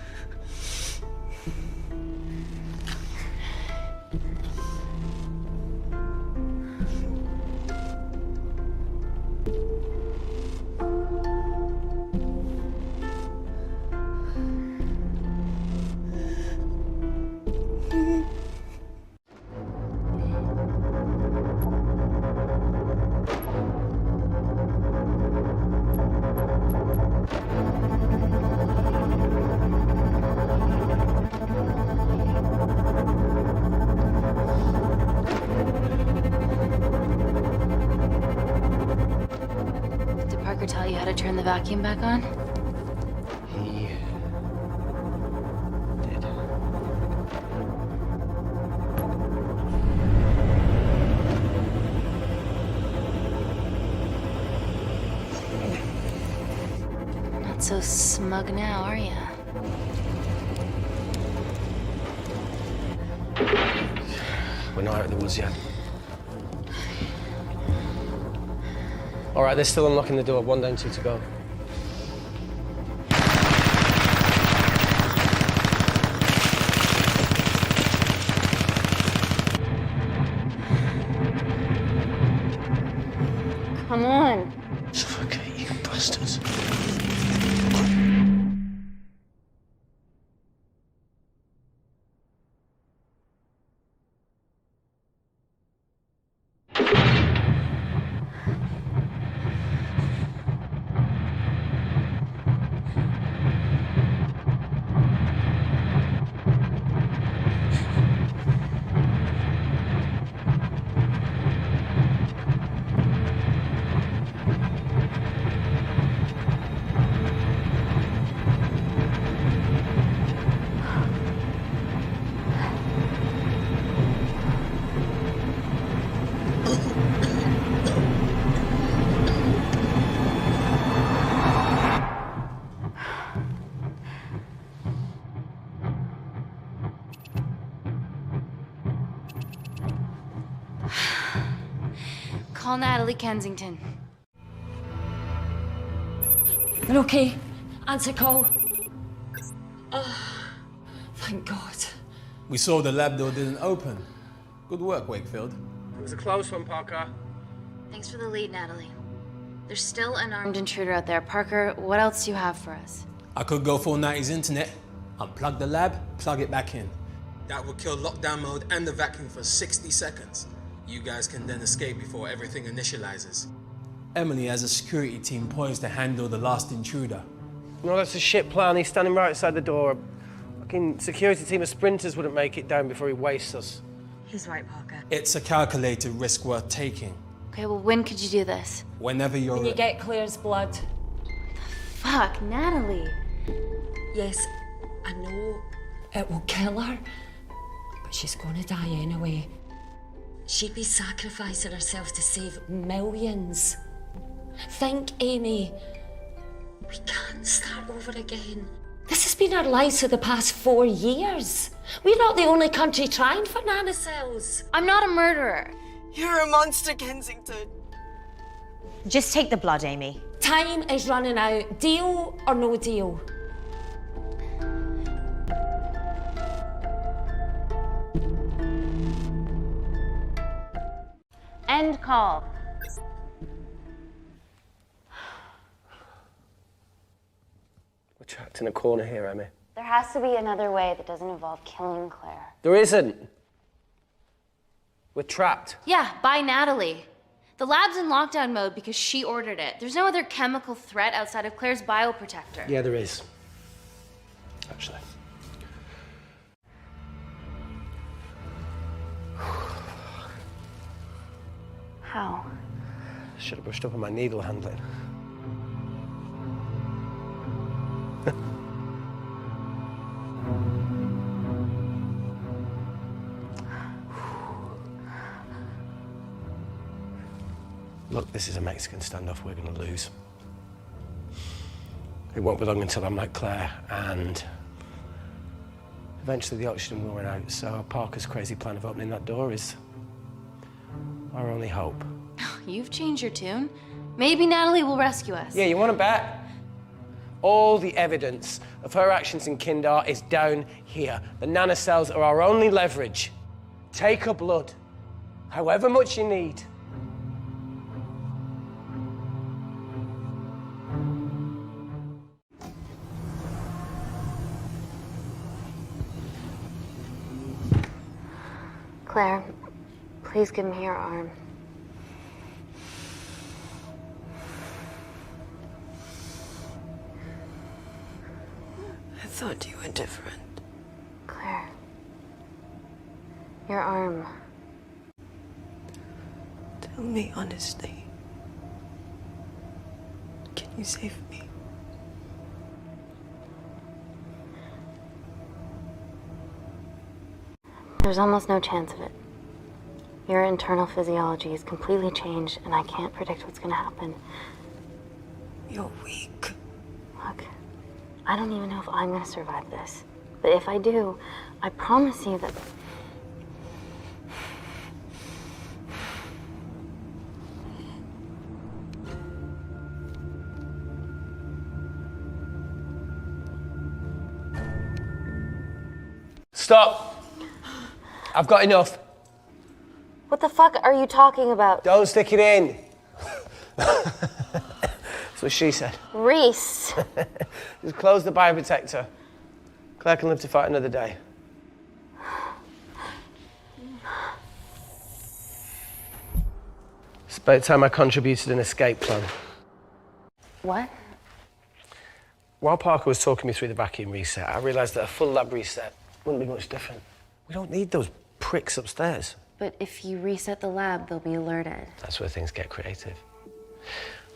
Tell you how to turn the vacuum back on? He did. Not so smug now, are ya? We're not out of the woods yet. All right, they're still unlocking the door. 1 down, 2 to go. Come on. Suffocate, you bastards. Call Natalie Kensington. You're okay. Answer call. Oh, thank God. We saw the lab door didn't open. Good work, Wakefield. It was a close one, Parker. Thanks for the lead, Natalie. There's still an armed intruder out there. Parker, what else do you have for us? I could go full 90s internet, unplug the lab, plug it back in. That would kill lockdown mode and the vacuum for 60 seconds. You guys can then escape before everything initializes. Emily has a security team poised to handle the last intruder. No, that's a shit plan. He's standing right outside the door. A fucking security team of sprinters wouldn't make it down before he wastes us. He's right, Parker. It's a calculated risk worth taking. Okay, well, when could you do this? Whenever you're When you get Claire's blood. Fuck, Natalie. Yes, I know it will kill her, but she's gonna die anyway. She'd be sacrificing herself to save millions. Think, Amy. We can't start over again. This has been our lives for the past 4 years. We're not the only country trying for nanocells. I'm not a murderer. You're a monster, Kensington. Just take the blood, Amy. Time is running out. Deal or no deal? End call. We're trapped in a corner here, Emmy. There has to be another way that doesn't involve killing Claire. There isn't. We're trapped. Yeah, by Natalie. The lab's in lockdown mode because she ordered it. There's no other chemical threat outside of Claire's bioprotector. Yeah, there is. Actually. How? Should have brushed up on my needle handling. Look, this is a Mexican standoff we're going to lose. It won't be long until I'm like Claire, and eventually the oxygen will run out, so Parker's crazy plan of opening that door is our only hope. You've changed your tune. Maybe Natalie will rescue us. Yeah, you want to bet? All the evidence of her actions in Kindar is down here. The nanocells are our only leverage. Take her blood, however much you need. Claire, please give me your arm. I thought you were different. Claire. Your arm. Tell me honestly. Can you save me? There's almost no chance of it. Your internal physiology is completely changed, and I can't predict what's gonna happen. You're weak. Look, I don't even know if I'm gonna survive this. But if I do, I promise you that... Stop. I've got enough. What the fuck are you talking about? Don't stick it in. That's what she said. Reese. Just close the bioprotector. Claire can live to fight another day. It's about time I contributed an escape plan. What? While Parker was talking me through the vacuum reset, I realised that a full lab reset wouldn't be much different. We don't need those pricks upstairs. But if you reset the lab, they'll be alerted. That's where things get creative.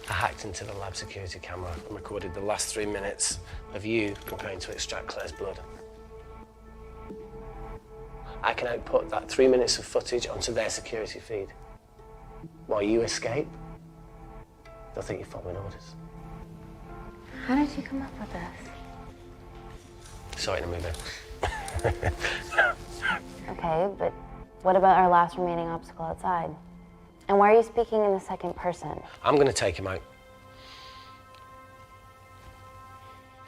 I hacked into the lab security camera and recorded the last 3 minutes of you preparing to extract Claire's blood. I can output that 3 minutes of footage onto their security feed. While you escape, they'll think you're following orders. How did you come up with this? Saw it in a movie. Okay, but what about our last remaining obstacle outside? And why are you speaking in the second person? I'm going to take him out.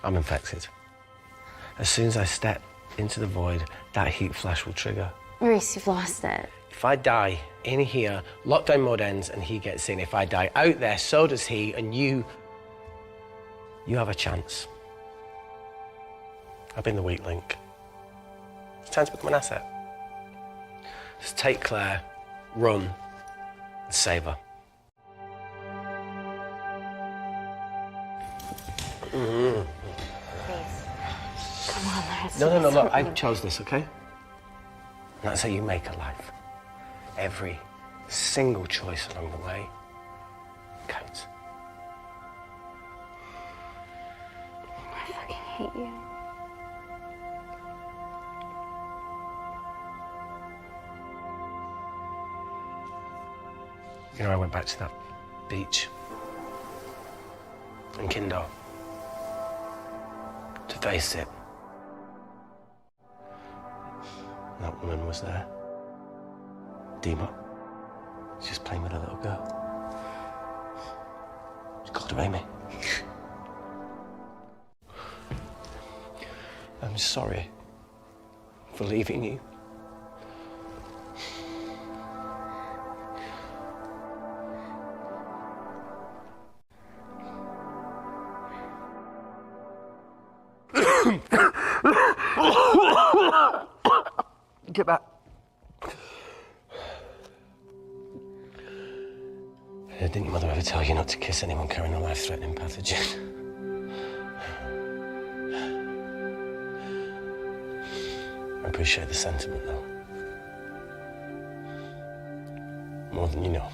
I'm infected. As soon as I step into the void, that heat flash will trigger. Reese, you've lost it. If I die in here, lockdown mode ends and he gets in. If I die out there, so does he, and you have a chance. I've been the weak link. It's time to become an asset. Just take Claire, run, and save her. Reese, come on, let's No, look, I chose this, okay? And that's how you make a life. Every single choice along the way counts. I fucking hate you. You know, I went back to that beach in Kindar to face it. That woman was there. Dima. She was playing with a little girl. She called her Amy. I'm sorry for leaving you. Get back. Didn't your mother ever tell you not to kiss anyone carrying a life-threatening pathogen? I appreciate the sentiment, though. More than you know.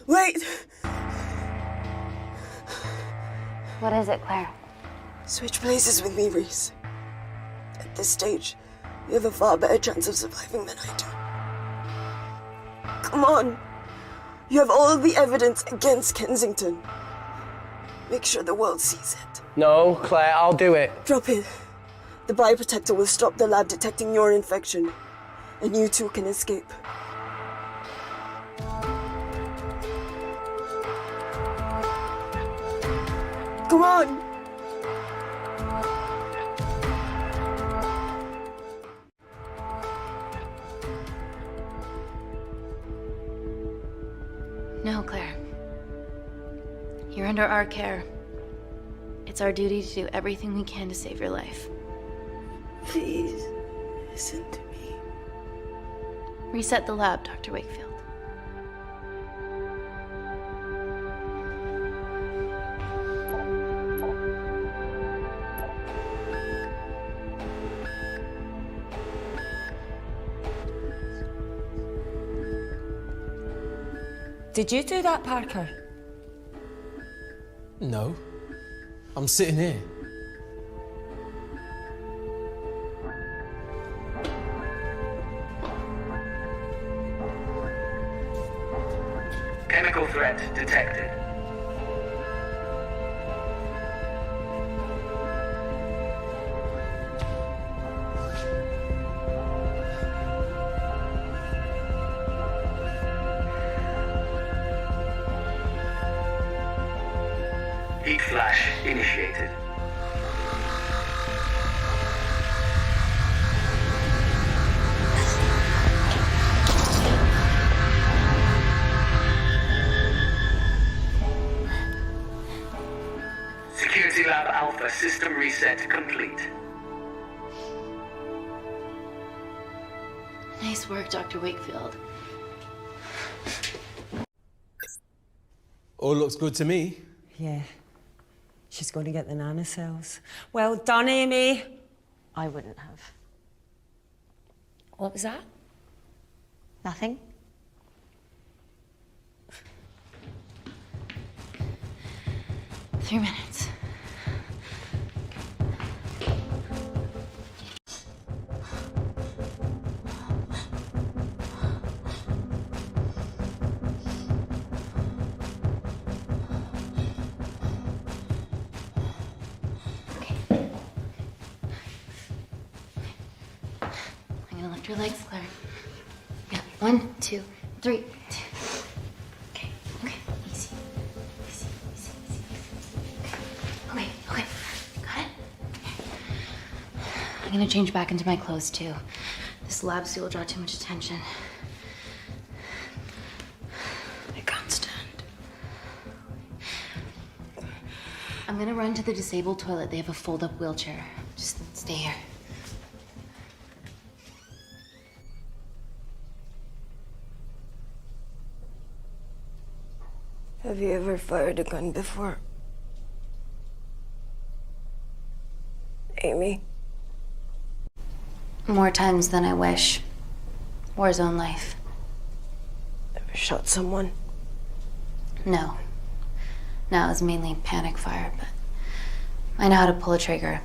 Wait! What is it, Claire? Switch places with me, Reese. At this stage, you have a far better chance of surviving than I do. Come on. You have all the evidence against Kensington. Make sure the world sees it. No, Claire, I'll do it. Drop it. The bioprotector will stop the lab detecting your infection, and you two can escape. Come on! No, Claire. You're under our care. It's our duty to do everything we can to save your life. Please, listen to me. Reset the lab, Dr. Wakefield. Did you do that, Parker? No. I'm sitting here. Chemical threat detected. initiated. Security Lab Alpha system reset complete. Nice work, Dr. Wakefield. All looks good to me. Yeah. She's going to get the nanocells. Well done, Amy. I wouldn't have. What was that? Nothing? Three minutes. I'm gonna lift your legs, Claire. Yeah, 1, 2, 3. Okay, easy. Easy. Okay, got it? I'm gonna change back into my clothes too. This lab suit will draw too much attention. I can't stand. I'm gonna run to the disabled toilet. They have a fold-up wheelchair. Just stay here. Have you ever fired a gun before? Amy? More times than I wish. Warzone life. Ever shot someone? No. No, it was mainly panic fire, but I know how to pull a trigger.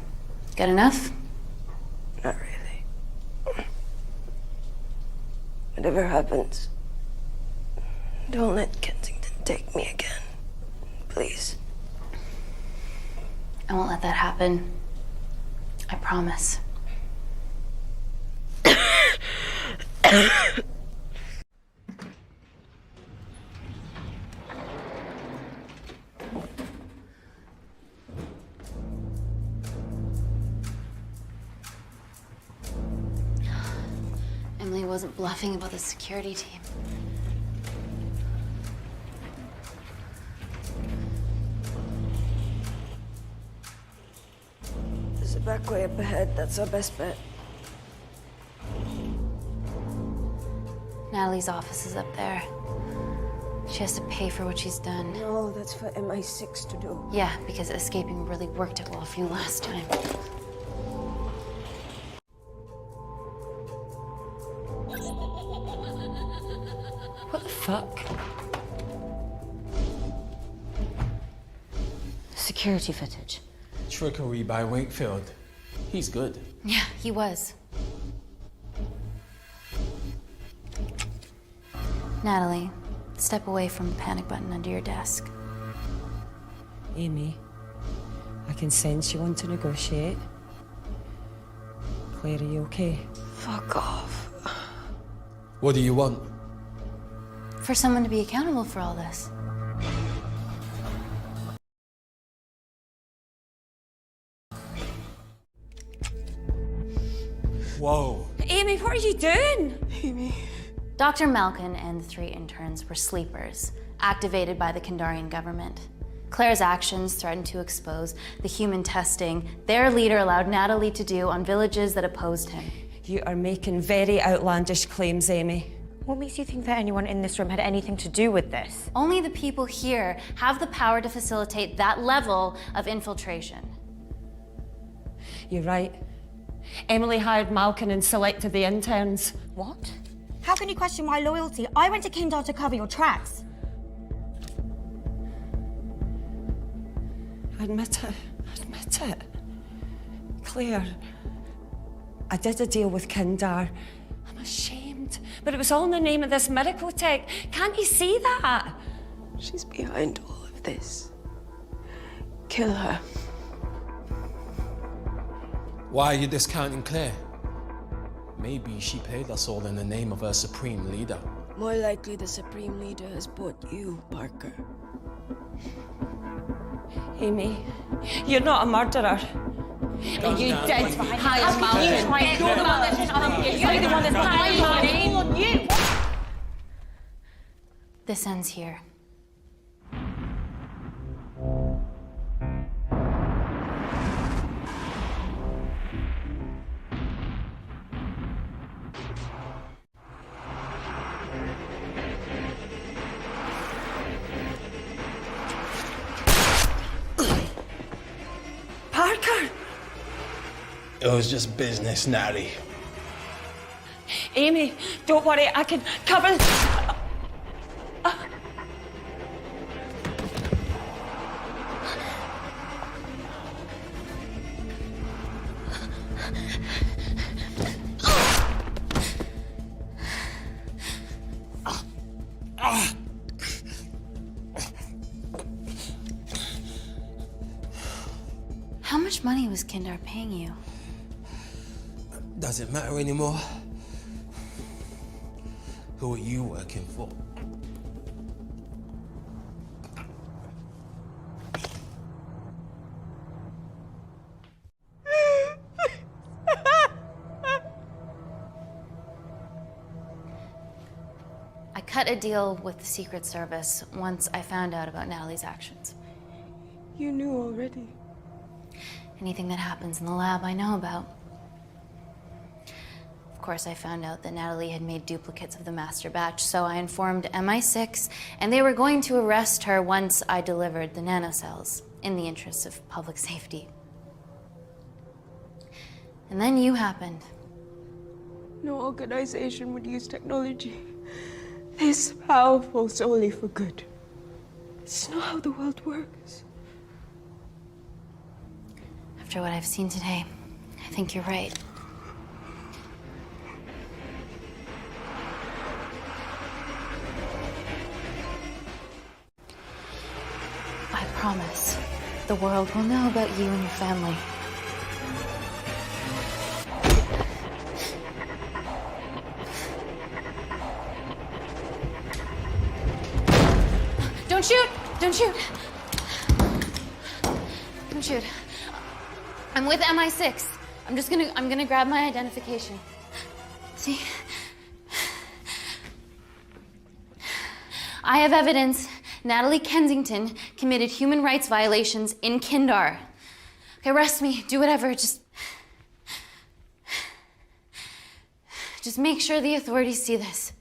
Good enough? Not really. Whatever happens, don't let Kensington take me again. Please. I won't let that happen. I promise. Emily wasn't bluffing about the security team. There's a back way up ahead. That's our best bet. Natalie's office is up there. She has to pay for what she's done. No, that's for MI6 to do. Yeah, because escaping really worked it well for you last time. What the fuck? Security footage. Trickery by Wakefield. He's good. Yeah, he was. Natalie, step away from the panic button under your desk. Amy, I can sense you want to negotiate. Claire, are you okay? Fuck off. What do you want? For someone to be accountable for all this. Whoa. Amy, what are you doing? Amy. Dr. Malkin and the 3 interns were sleepers, activated by the Kandarian government. Claire's actions threatened to expose the human testing their leader allowed Natalie to do on villages that opposed him. You are making very outlandish claims, Amy. What makes you think that anyone in this room had anything to do with this? Only the people here have the power to facilitate that level of infiltration. You're right. Emily hired Malkin and selected the interns. What? How can you question my loyalty? I went to Kindar to cover your tracks. Admit it. Admit it. Claire, I did a deal with Kindar. I'm ashamed, but it was all in the name of this miracle tech. Can't you see that? She's behind all of this. Kill her. Why are you discounting Claire? Maybe she paid us all in the name of her supreme leader. More likely the supreme leader has bought you, Parker. Amy, You're not a murderer. And you did hire Malcolm. You're the one that's telling me. You're the one that's lying. You. This ends here. Parker! It was just business, Natty. Amy, don't worry, I can cover. How much money was Kindar paying you? Does it matter anymore? Who are you working for? I cut a deal with the Secret Service once I found out about Natalie's actions. You knew already. Anything that happens in the lab, I know about. Of course, I found out that Natalie had made duplicates of the master batch, so I informed MI6, and they were going to arrest her once I delivered the nanocells, in the interests of public safety. And then you happened. No organization would use technology this powerful solely for good. It's not how the world works. After what I've seen today, I think you're right. I promise, the world will know about you and your family. Don't shoot! Don't shoot! Don't shoot. I'm with MI6. I'm gonna grab my identification. See? I have evidence Natalie Kensington committed human rights violations in Kindar. Okay, arrest me, do whatever, just make sure the authorities see this.